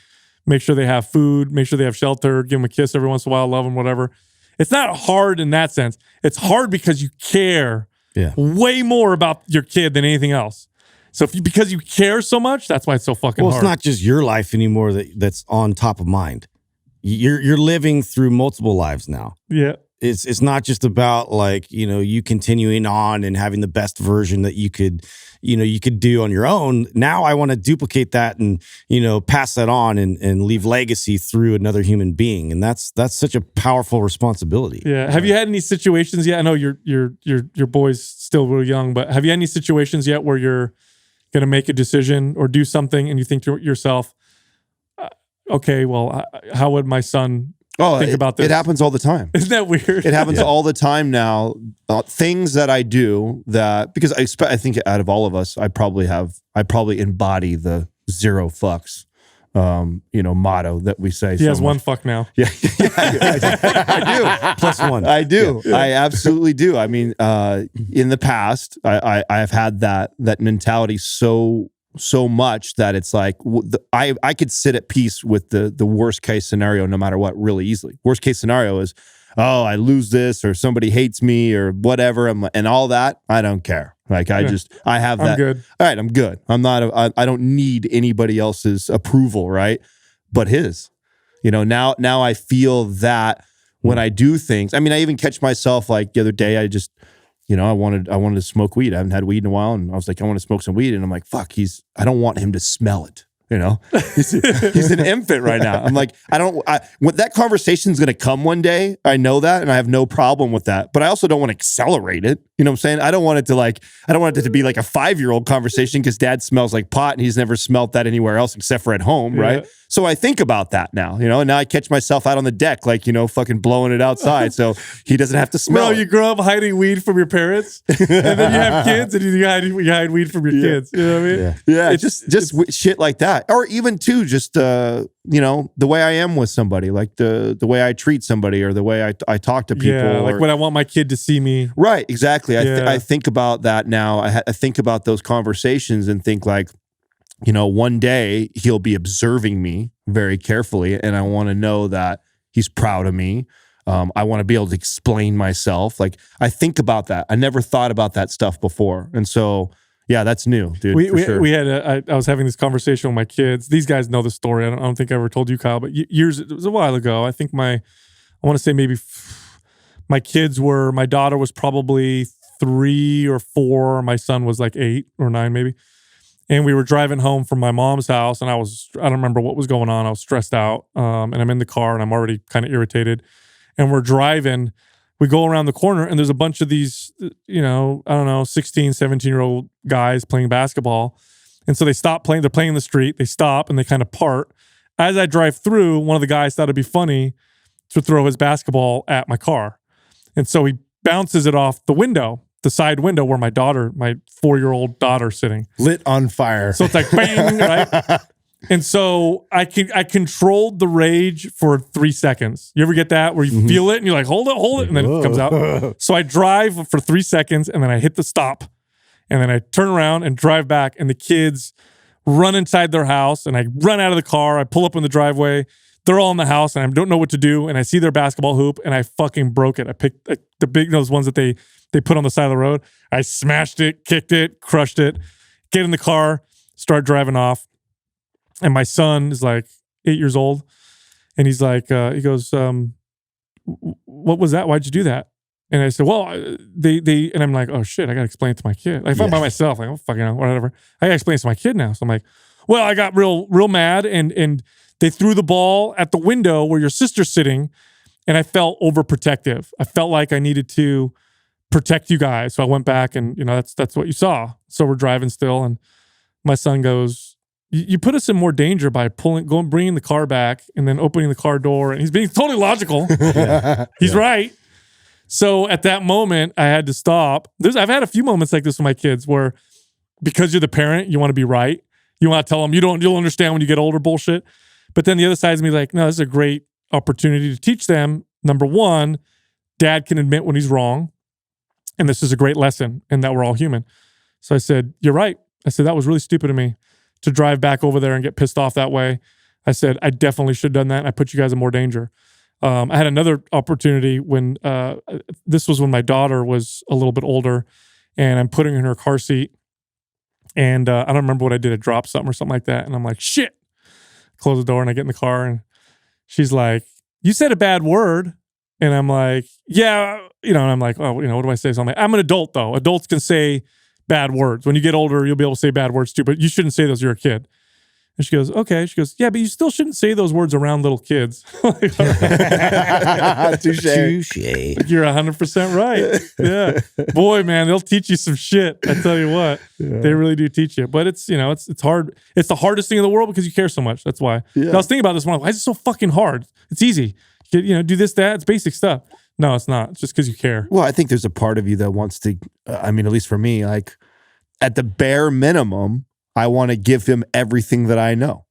make sure they have food, make sure they have shelter, give them a kiss every once in a while, love them, whatever. It's not hard in that sense. It's hard because you care way more about your kid than anything else. So because you care so much, that's why it's so fucking hard. Well, it's not just your life anymore that's on top of mind. You're living through multiple lives now. Yeah. It's not just about you continuing on and having the best version that you could do on your own. Now I want to duplicate that and, pass that on and leave legacy through another human being. And that's such a powerful responsibility. Yeah. Have you had any situations yet? I know your boy's still real young, but have you had any situations yet where you're going to make a decision or do something and you think to yourself, okay, well, how would my son think about this? It happens all the time. Isn't that weird? It happens all the time now. Things that I do because I think out of all of us, I probably embody the zero fucks, motto that we say. He has one fuck now. Yeah, I do. Plus one. I do. Yeah. I absolutely do. I mean, in the past, I have had that mentality so much that it's like I could sit at peace with the worst case scenario no matter what really easily. Worst case scenario is, I lose this or somebody hates me or whatever, and all that. I don't care. Like I have that. I'm good. All right, I'm good. I don't need anybody else's approval, right? But his. Now I feel that when I do things. I mean, I even catch myself like the other day. I just I wanted to smoke weed. I haven't had weed in a while, and I was like, I want to smoke some weed, and I'm like, fuck, I don't want him to smell it. He's an infant right now. I'm like, that conversation's going to come one day. I know that, and I have no problem with that. But I also don't want to accelerate it. You know what I'm saying? I don't want it to be like a 5-year-old conversation because dad smells like pot and he's never smelt that anywhere else except for at home, right? So I think about that now, and now I catch myself out on the deck, fucking blowing it outside so he doesn't have to smell it. You grow up hiding weed from your parents, and then you have kids and you hide weed from your kids. You know what I mean? Yeah, it's shit like that. Or even too, just the way I am with somebody, like the way I treat somebody or the way I talk to people. Yeah, like when I want my kid to see me. Right, exactly. I think about that now. I think about those conversations and think like, one day he'll be observing me very carefully, and I want to know that he's proud of me. I want to be able to explain myself. Like I think about that. I never thought about that stuff before, and so yeah, that's new, dude. We had I was having this conversation with my kids. These guys know the story. I don't think I ever told you, Kyle, but it was a while ago. I think I want to say maybe my daughter was probably 3 or 4. My son was like 8 or 9 maybe. And we were driving home from my mom's house, and I don't remember what was going on. I was stressed out, and I'm in the car, and I'm already kind of irritated. And we're driving. We go around the corner, and there's a bunch of these, 16, 17-year-old guys playing basketball. And so they stop playing. They're playing in the street. They stop, and they kind of part. As I drive through, one of the guys thought it'd be funny to throw his basketball at my car. And so he bounces it off the window. the side window where my 4-year-old daughter, sitting. Lit on fire. So it's like bang, right? And so I controlled the rage for 3 seconds. You ever get that where you feel it and you're like, hold it, and then it comes out. So I drive for 3 seconds and then I hit the stop. And then I turn around and drive back, and the kids run inside their house, and I run out of the car. I pull up in the driveway. They're all in the house, and I don't know what to do. And I see their basketball hoop, and I fucking broke it. I picked the big, those ones that they put on the side of the road. I smashed it, kicked it, crushed it. Get in the car, start driving off. And my son is like 8 years old, and he's like, he goes, what was that? Why'd you do that? And I said, well, they, and I'm like, oh shit, I got to explain it to my kid. Like, if I'm by myself, like, oh, fucking hell, whatever. I got to explain it to my kid now. So I'm like, well, I got real mad, and they threw the ball at the window where your sister's sitting, and I felt overprotective. I felt like I needed to protect you guys. So I went back, and that's what you saw. So we're driving still, and my son goes, you put us in more danger by bringing the car back and then opening the car door. And he's being totally logical. He's right. So at that moment, I had to stop. I've had a few moments like this with my kids where, because you're the parent, you want to be right. You want to tell them you'll understand when you get older bullshit. But then the other side is me like, no, this is a great opportunity to teach them. Number one, dad can admit when he's wrong. And this is a great lesson, and that we're all human. So I said, you're right. I said, that was really stupid of me to drive back over there and get pissed off that way. I said, I definitely should have done that. And I put you guys in more danger. I had another opportunity when, this was when my daughter was a little bit older, and I'm putting her in her car seat, and I don't remember what I did. I dropped something or something like that. And I'm like, shit. Close the door, and I get in the car, and she's like, you said a bad word. And I'm like, yeah, and I'm like, oh, what do I say? So I'm like, I'm an adult though. Adults can say bad words. When you get older, you'll be able to say bad words too, but you shouldn't say those. You're a kid. And she goes, okay. She goes, yeah, but you still shouldn't say those words around little kids. Touche. You're 100% right. Yeah. Boy, man, they'll teach you some shit. I tell you what, they really do teach you. But it's, it's hard. It's the hardest thing in the world because you care so much. That's why. Yeah. I was thinking about this one. Why is it so fucking hard? It's easy. Do this, that. It's basic stuff. No, it's not. It's just because you care. Well, I think there's a part of you that wants to, at least for me, like at the bare minimum, I want to give him everything that I know,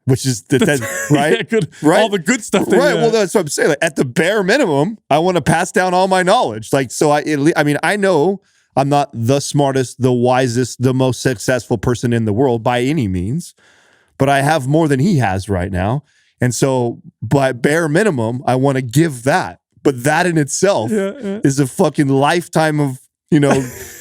which is that right? Yeah, good. Right? All the good stuff. Right. Well, that's what I'm saying. Like, at the bare minimum, I want to pass down all my knowledge. Like, so I know I'm not the smartest, the wisest, the most successful person in the world by any means, but I have more than he has right now. And so by bare minimum, I want to give that. But that in itself is a fucking lifetime of,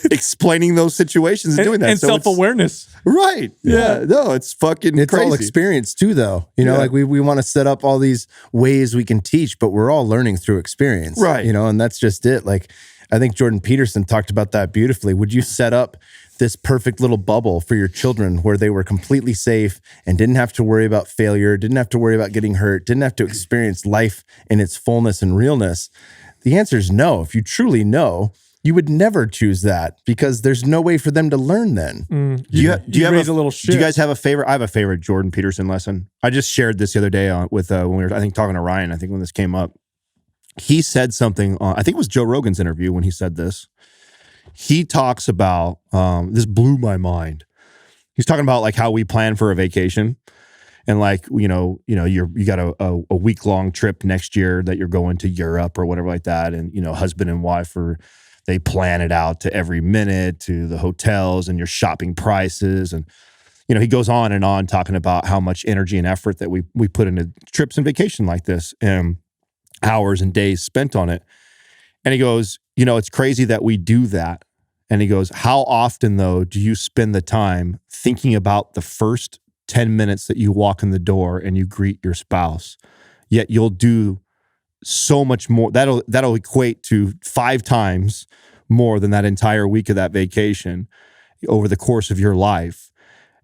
explaining those situations and doing that. And so self-awareness. Right. Yeah. No, it's fucking It's crazy. all experience too, though. Like we want to set up all these ways we can teach, but we're all learning through experience. Right. And that's just it. Like, I think Jordan Peterson talked about that beautifully. Would you set up this perfect little bubble for your children where they were completely safe and didn't have to worry about failure, didn't have to worry about getting hurt, didn't have to experience life in its fullness and realness? The answer is no. If you truly know, you would never choose that because there's no way for them to learn then. Do you raise a little shit? Do you guys have a favorite? I have a favorite Jordan Peterson lesson. I just shared this the other day with when we were, I think, talking to Ryan. I think when this came up, he said something. I think it was Joe Rogan's interview when he said this. He talks about this blew my mind. He's talking about like how we plan for a vacation, and like you got a week-long trip next year that you're going to Europe or whatever like that, and husband and wife they plan it out to every minute, to the hotels and your shopping prices. And, he goes on and on talking about how much energy and effort that we put into trips and vacation like this, and hours and days spent on it. And he goes, it's crazy that we do that. And he goes, how often though do you spend the time thinking about the first 10 minutes that you walk in the door and you greet your spouse? Yet you'll do so much more. That'll equate to 5 times more than that entire week of that vacation over the course of your life.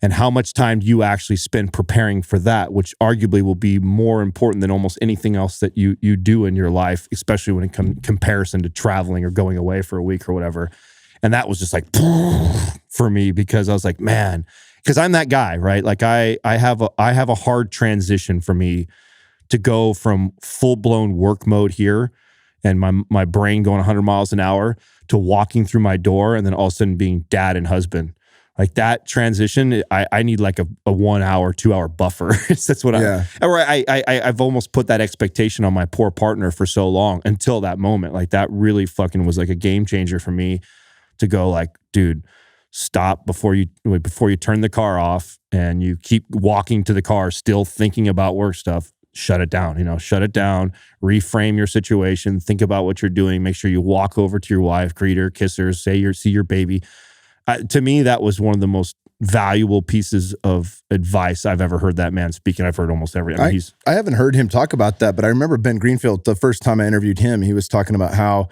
And how much time do you actually spend preparing for that, which arguably will be more important than almost anything else that you do in your life, especially when it comes comparison to traveling or going away for a week or whatever. And that was just like for me, because I was like, man, because I'm that guy, right? Like I have a hard transition for me to go from full-blown work mode here and my brain going 100 miles an hour to walking through my door and then all of a sudden being dad and husband. Like that transition, I need like a 1 hour, 2 hour buffer. That's what I've almost put that expectation on my poor partner for so long until that moment. Like that really fucking was like a game changer for me to go like, dude, stop before you turn the car off and you keep walking to the car, still thinking about work stuff. Shut it down, shut it down, reframe your situation, think about what you're doing, make sure you walk over to your wife, greet her, kiss her, see your baby. To me, that was one of the most valuable pieces of advice I've ever heard that man speak, and I've heard almost every. I haven't heard him talk about that, but I remember Ben Greenfield, the first time I interviewed him, he was talking about how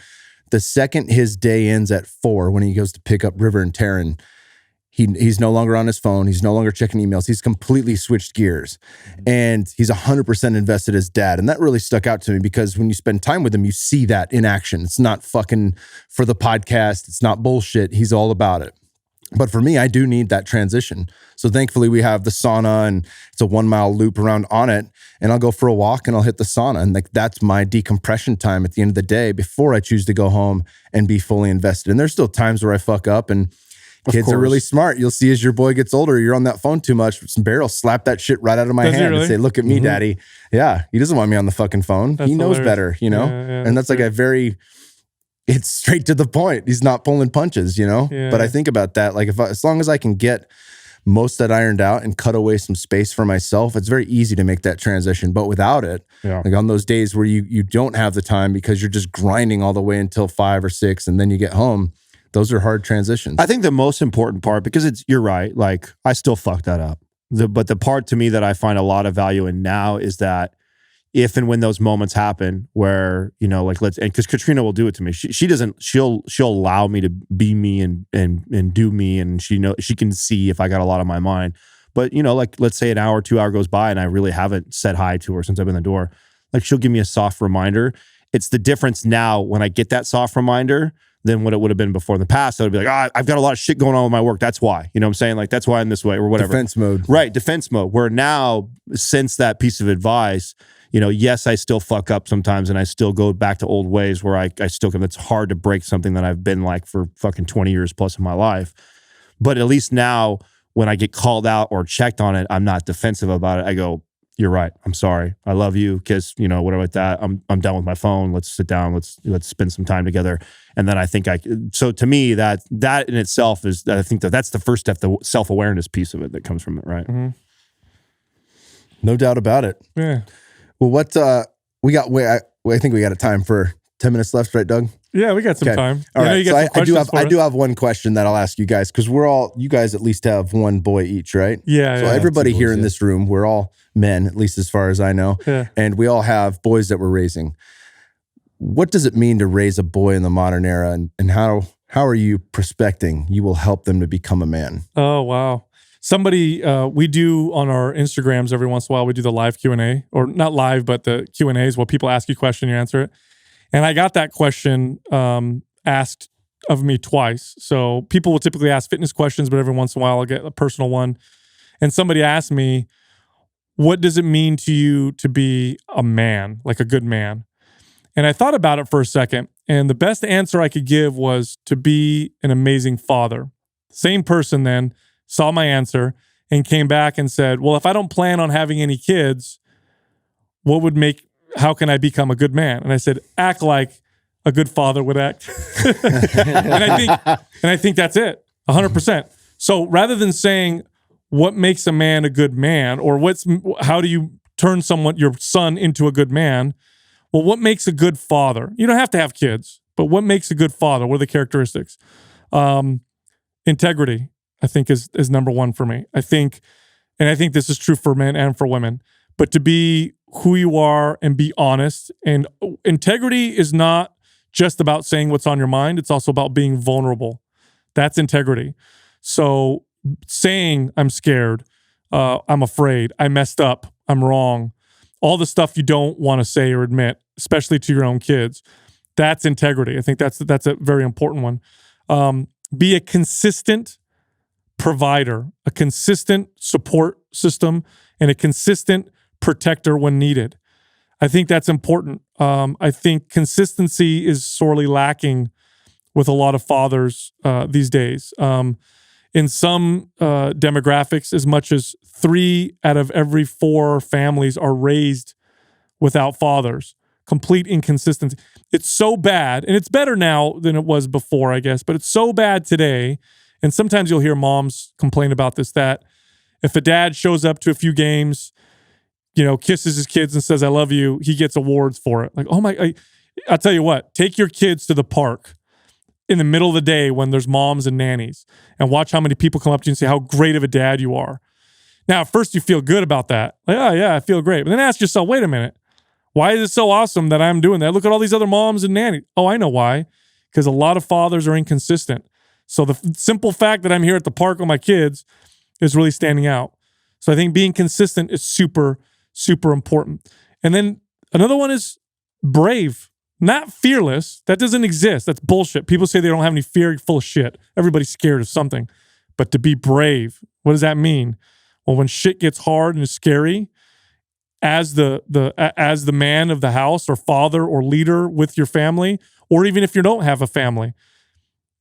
the second his day ends at 4, when he goes to pick up River and Taryn, he's no longer on his phone. He's no longer checking emails. He's completely switched gears, and he's 100% invested as dad. And that really stuck out to me because when you spend time with him, you see that in action. It's not fucking for the podcast. It's not bullshit. He's all about it. But for me, I do need that transition. So thankfully we have the sauna, and it's a 1 mile loop around Onnit, and I'll go for a walk and I'll hit the sauna. And like, that's my decompression time at the end of the day before I choose to go home and be fully invested. And there's still times where I fuck up, and kids are really smart. You'll see as your boy gets older, you're on that phone too much. Some Bear will slap that shit right out of my hand and say, look at me, daddy. Yeah. He doesn't want me on the fucking phone. He knows better, Yeah, and that's like it's straight to the point. He's not pulling punches, Yeah. But I think about that. Like as long as I can get most of that ironed out and cut away some space for myself, it's very easy to make that transition. But without it, like on those days where you don't have the time because you're just grinding all the way until 5 or 6 and then you get home, those are hard transitions. I think the most important part, because you're right, like I still fuck that up. But the part to me that I find a lot of value in now is that if and when those moments happen where, like because Katrina will do it to me. She'll allow me to be me and do me, and she can see if I got a lot on my mind. But, like let's say an hour, 2 hour goes by and I really haven't said hi to her since I've been in the door. Like she'll give me a soft reminder. It's the difference now when I get that soft reminder than what it would have been before. In the past, I would be like, I've got a lot of shit going on with my work. That's why. You know what I'm saying? Like, that's why I'm this way or whatever. Defense mode. Right, defense mode. Where now, since that piece of advice, yes, I still fuck up sometimes and I still go back to old ways where I still can. It's hard to break something that I've been like for fucking 20 years plus in my life. But at least now, when I get called out or checked on it, I'm not defensive about it. I go, you're right. I'm sorry. I love you. Kiss, whatever like that. I'm done with my phone. Let's sit down. Let's spend some time together. And then I think so to me, that in itself is, I think that's the first step, the self-awareness piece of it that comes from it, right? Mm-hmm. No doubt about it. Yeah. Well, what we got, I think we got a time for 10 minutes left, right, Doug? Yeah, we got some time. All right. So I do have one question that I'll ask you guys, because you guys at least have one boy each, right? Yeah. So everybody here in this room, we're all men, at least as far as I know. Yeah. And we all have boys that we're raising. What does it mean to raise a boy in the modern era, and how are you prospecting you will help them to become a man? Oh, wow. Somebody, we do on our Instagrams every once in a while, we do the live Q&A, or not live, but the Q&As where people ask you a question, you answer it. And I got that question asked of me twice. So people will typically ask fitness questions, but every once in a while I'll get a personal one. And somebody asked me, what does it mean to you to be a man, like a good man? And I thought about it for a second. And the best answer I could give was to be an amazing father. Same person then saw my answer and came back and said, well, if I don't plan on having any kids, how can I become a good man? And I said, act like a good father would act. and I think that's it, 100%. So rather than saying what makes a man a good man, or how do you turn your son into a good man? Well, what makes a good father? You don't have to have kids, but what makes a good father? What are the characteristics? Integrity, I think, is number one for me. I think this is true for men and for women, but to be who you are and be honest. And integrity is not just about saying what's on your mind. It's also about being vulnerable. That's integrity. So saying I'm scared, I'm afraid, I messed up, I'm wrong, all the stuff you don't want to say or admit, especially to your own kids, that's integrity. I think that's a very important one. Be a consistent provider, a consistent support system, and a consistent protector when needed. I think that's important. I think consistency is sorely lacking with a lot of fathers these days. In some demographics, as much as 3 out of every 4 families are raised without fathers. Complete inconsistency. It's so bad, and it's better now than it was before, I guess, but it's so bad today. And sometimes you'll hear moms complain about this, that if a dad shows up to a few games, kisses his kids and says, "I love you," he gets awards for it. Like, oh my, I'll tell you what, take your kids to the park in the middle of the day when there's moms and nannies and watch how many people come up to you and say how great of a dad you are. Now, at first you feel good about that. Like, oh yeah, I feel great. But then ask yourself, wait a minute. Why is it so awesome that I'm doing that? Look at all these other moms and nannies. Oh, I know why. Because a lot of fathers are inconsistent. So the simple fact that I'm here at the park with my kids is really standing out. So I think being consistent is super, super important. And then another one is brave, not fearless. That doesn't exist. That's bullshit. People say they don't have any fear. You're full of shit. Everybody's scared of something. But to be brave, what does that mean? Well, when shit gets hard and is scary, as the man of the house or father or leader with your family, or even if you don't have a family,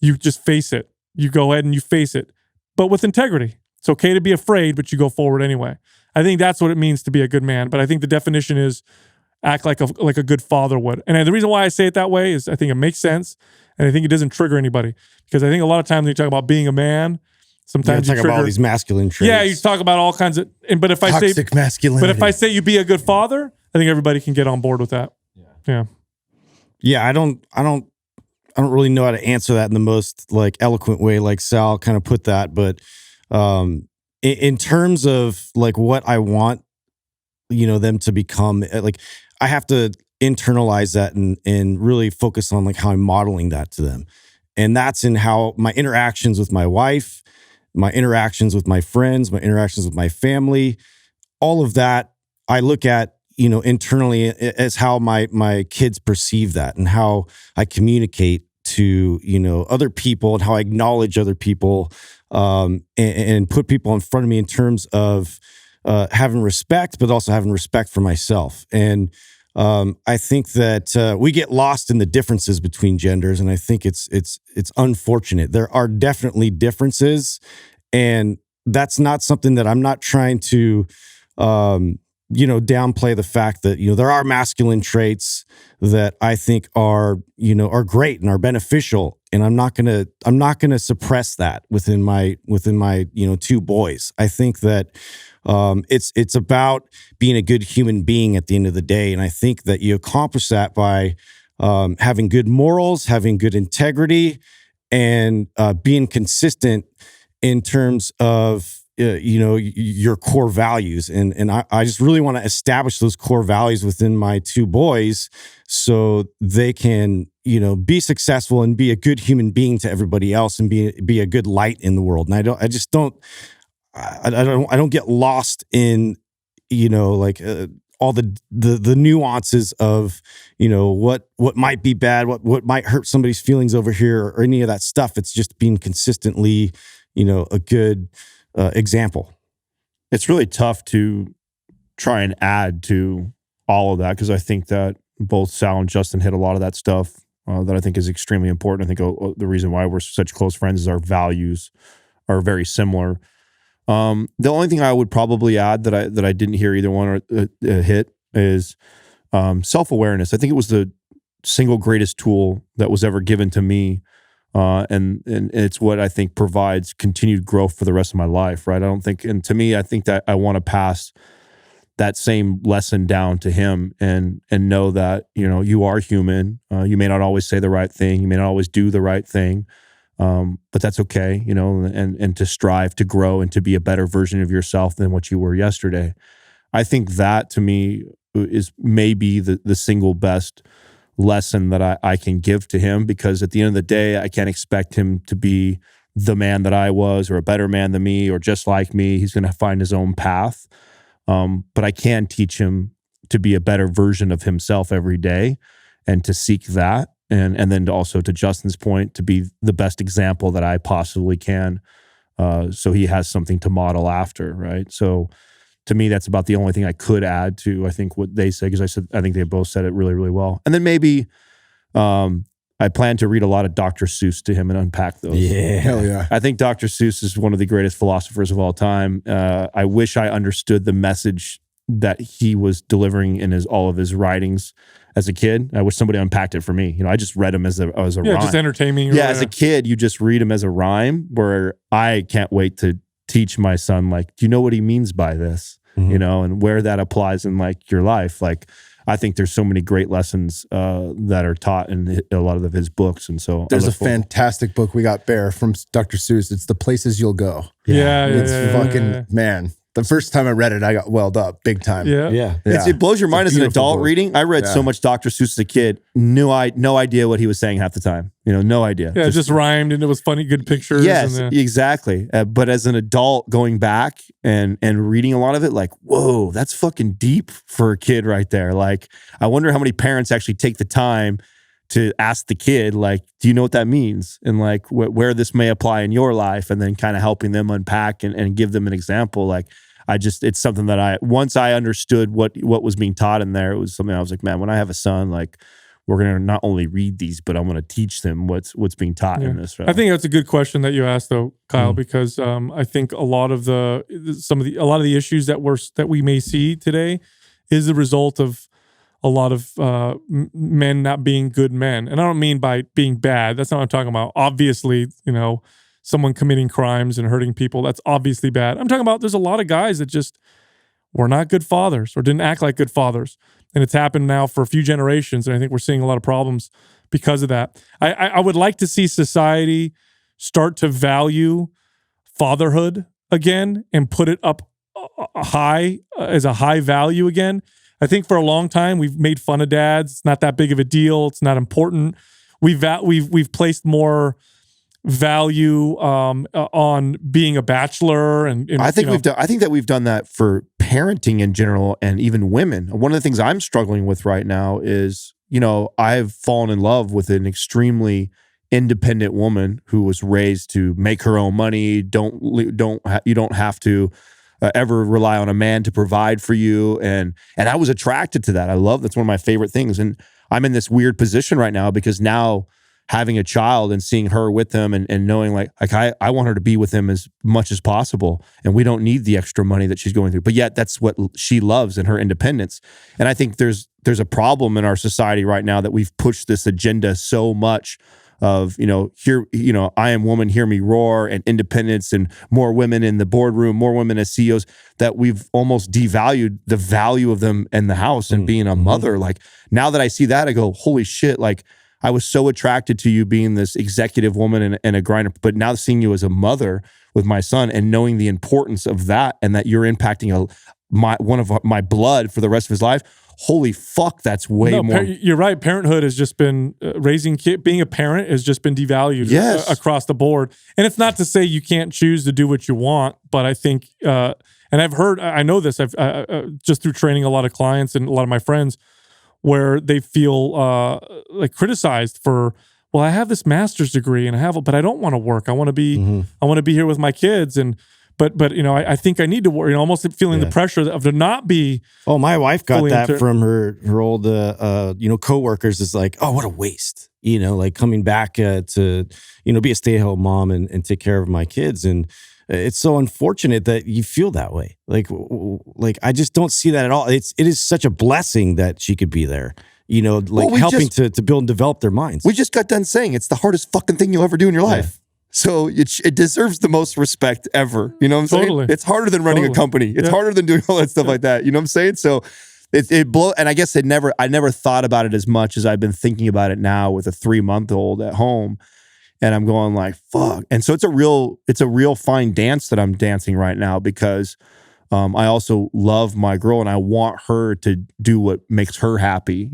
you just face it. You go ahead and you face it, but with integrity. It's okay to be afraid, but you go forward anyway. I think that's what it means to be a good man. But I think the definition is act like a good father would. And the reason why I say it that way is I think it makes sense, and I think it doesn't trigger anybody, because I think a lot of times when you talk about being a man, sometimes you talk trigger about all these masculine traits. Yeah, you talk about all kinds of. But if Toxic masculinity. But if I say you be a good father, I think everybody can get on board with that. Yeah. I don't really know how to answer that in the most like eloquent way, like Sal kind of put that. But in terms of like what I want, them to become, like I have to internalize that and really focus on like how I'm modeling that to them. And that's in how my interactions with my wife, my interactions with my friends, my interactions with my family, all of that, I look at, internally as how my kids perceive that and how I communicate to, other people and how I acknowledge other people and put people in front of me in terms of having respect, but also having respect for myself. And I think that we get lost in the differences between genders, and I think it's unfortunate. There are definitely differences, and that's not something that I'm not trying to downplay the fact that there are masculine traits that I think are great and are beneficial, and I'm not gonna suppress that within my 2 boys. I think that it's about being a good human being at the end of the day. And I think that you accomplish that by having good morals, having good integrity, and being consistent in terms of, your core values. And I just really want to establish those core values within my 2 boys so they can, be successful and be a good human being to everybody else and be a good light in the world. And I don't get lost in, all the nuances of, what might be bad, what might hurt somebody's feelings over here, or any of that stuff. It's just being consistently, a good example. It's really tough to try and add to all of that, because I think that both Sal and Justin hit a lot of that stuff that I think is extremely important. I think the reason why we're such close friends is our values are very similar. The only thing I would probably add that I didn't hear either one hit is self-awareness. I think it was the single greatest tool that was ever given to me, and it's what I think provides continued growth for the rest of my life. Right? And to me, I think that I want to pass that same lesson down to him and know that you are human. You may not always say the right thing. You may not always do the right thing. But that's okay, and to strive to grow and to be a better version of yourself than what you were yesterday. I think that to me is maybe the single best lesson that I can give to him, because at the end of the day, I can't expect him to be the man that I was or a better man than me or just like me. He's going to find his own path. But I can teach him to be a better version of himself every day and to seek that. And then also to Justin's point, to be the best example that I possibly can, so he has something to model after, right? So to me, that's about the only thing I could add to, I think, what they said, because I think they both said it really, really well. And then maybe I plan to read a lot of Dr. Seuss to him and unpack those. Yeah. Hell yeah. I think Dr. Seuss is one of the greatest philosophers of all time. I wish I understood the message that he was delivering in all of his writings as a kid. I wish somebody unpacked it for me. I just read him as a rhyme. just entertaining. Yeah, as a kid, you just read him as a rhyme, where I can't wait to teach my son, like, do you know what he means by this? And where that applies in like your life. Like, I think there's so many great lessons that are taught in a lot of his books. And so there's a fantastic book we got, Bear, from Dr. Seuss. It's The Places You'll Go. Yeah. It's fucking, man. The first time I read it, I got welled up big time. Yeah. It blows your mind as an adult book. reading. I read so much Dr. Seuss as a kid, no idea what he was saying half the time. No idea. Yeah, just rhymed and it was funny, good pictures. Yes, and exactly. But as an adult going back and reading a lot of it, like, whoa, that's fucking deep for a kid right there. Like, I wonder how many parents actually take the time to ask the kid, like, do you know what that means? And like where this may apply in your life, and then kind of helping them unpack and give them an example. Like, it's something that once I understood what was being taught in there, it was something I was like, man, when I have a son, like, we're going to not only read these, but I'm going to teach them what's being taught in this. Right? I think that's a good question that you asked, though, Kyle, because I think a lot of the issues that we may see today is the result of a lot of men not being good men. And I don't mean by being bad. That's not what I'm talking about. Obviously, someone committing crimes and hurting people, that's obviously bad. I'm talking about there's a lot of guys that just were not good fathers or didn't act like good fathers. And it's happened now for a few generations. And I think we're seeing a lot of problems because of that. I would like to see society start to value fatherhood again and put it up high as a high value again. I think for a long time we've made fun of dads. It's not that big of a deal. It's not important. We've placed more value on being a bachelor, and I think we've done that for parenting in general, and even women. One of the things I'm struggling with right now is, I've fallen in love with an extremely independent woman who was raised to make her own money. You don't have to ever rely on a man to provide for you. And I was attracted to that. That's one of my favorite things. And I'm in this weird position right now because now having a child and seeing her with him and knowing like I want her to be with him as much as possible. And we don't need the extra money that she's going through, but yet that's what she loves and her independence. And I think there's a problem in our society right now that we've pushed this agenda so much of, I am woman, hear me roar, and independence, and more women in the boardroom, more women as CEOs, that we've almost devalued the value of them in the house and being a mother. Like, now that I see that, I go, holy shit, like, I was so attracted to you being this executive woman and a grinder, but now seeing you as a mother with my son and knowing the importance of that, and that you're impacting one of my blood for the rest of his life. Holy fuck, that's way more. You're right. Parenthood has just been raising kid. Being a parent has just been devalued across the board. And it's not to say you can't choose to do what you want, but I think, and I know this, I've just through training a lot of clients and a lot of my friends, where they feel like criticized for, well, I have this master's degree but I don't want to work. I want to be, I want to be here with my kids. But I think I need to work, almost feeling the pressure of to not be. Oh, my wife got that from her old, coworkers. Is like, oh, what a waste. Like coming back to, be a stay-at-home mom and take care of my kids. And it's so unfortunate that you feel that way. Like I just don't see that at all. It is such a blessing that she could be there. Helping to build and develop their minds. We just got done saying it's the hardest fucking thing you'll ever do in your life. So it deserves the most respect ever. You know what I'm saying? It's harder than running a company. It's harder than doing all that stuff like that. You know what I'm saying? So it blow. And I guess I never thought about it as much as I've been thinking about it now with a 3-month-old at home. And I'm going like, fuck. And so it's a real fine dance that I'm dancing right now, because I also love my girl and I want her to do what makes her happy,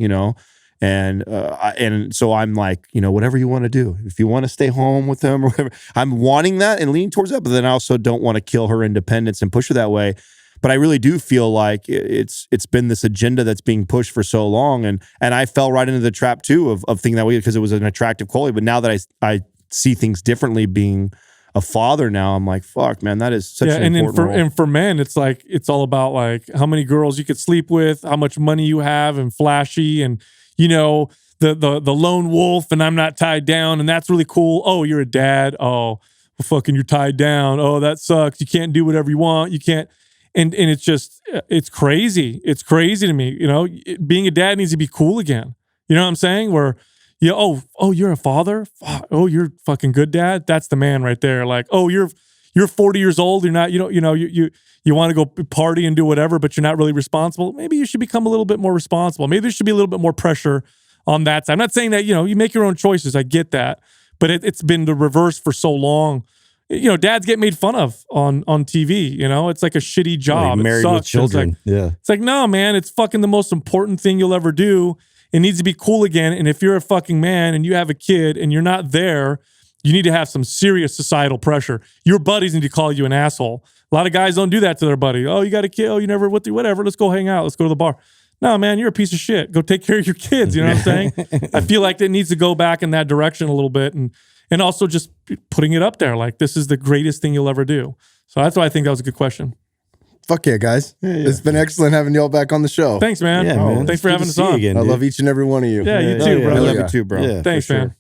And so I'm like, whatever you want to do, if you want to stay home with them or whatever, I'm wanting that and leaning towards that. But then I also don't want to kill her independence and push her that way. But I really do feel like it's been this agenda that's being pushed for so long. And I fell right into the trap too of thinking that way because it was an attractive quality. But now that I see things differently being a father now, I'm like, fuck, man, that is such an and important role. and for men, it's like it's all about like how many girls you could sleep with, how much money you have, and flashy, and you know the lone wolf, and I'm not tied down, and that's really cool. Oh, you're a dad. Oh, well, fucking, you're tied down. Oh, that sucks. You can't do whatever you want. You can't, and it's just it's crazy. It's crazy to me. You know, being a dad needs to be cool again. You know what I'm saying? Where oh, you're a father. Oh, you're fucking good dad. That's the man right there. Like, oh, you're 40 years old. You're not, you want to go party and do whatever, but you're not really responsible. Maybe you should become a little bit more responsible. Maybe there should be a little bit more pressure on that side. I'm not saying that, you make your own choices. I get that, but it's been the reverse for so long. Dads get made fun of on TV. It's like a shitty job. Like married with children. It's like, no, man, it's fucking the most important thing you'll ever do. It needs to be cool again. And if you're a fucking man and you have a kid and you're not there, you need to have some serious societal pressure. Your buddies need to call you an asshole. A lot of guys don't do that to their buddy. Oh, you got a kid. Oh, you never, whatever. Let's go hang out. Let's go to the bar. No, man, you're a piece of shit. Go take care of your kids. You know what I'm saying? I feel like it needs to go back in that direction a little bit. And also just putting it up there. Like, this is the greatest thing you'll ever do. So that's why I think that was a good question. Fuck yeah, guys. Yeah. It's been excellent having y'all back on the show. Thanks, man. Yeah, man. Thanks for having us on. Again, I dude. love each and every one of you. Yeah, you too, bro. I love you too, bro. Yeah, Thanks, for sure. man.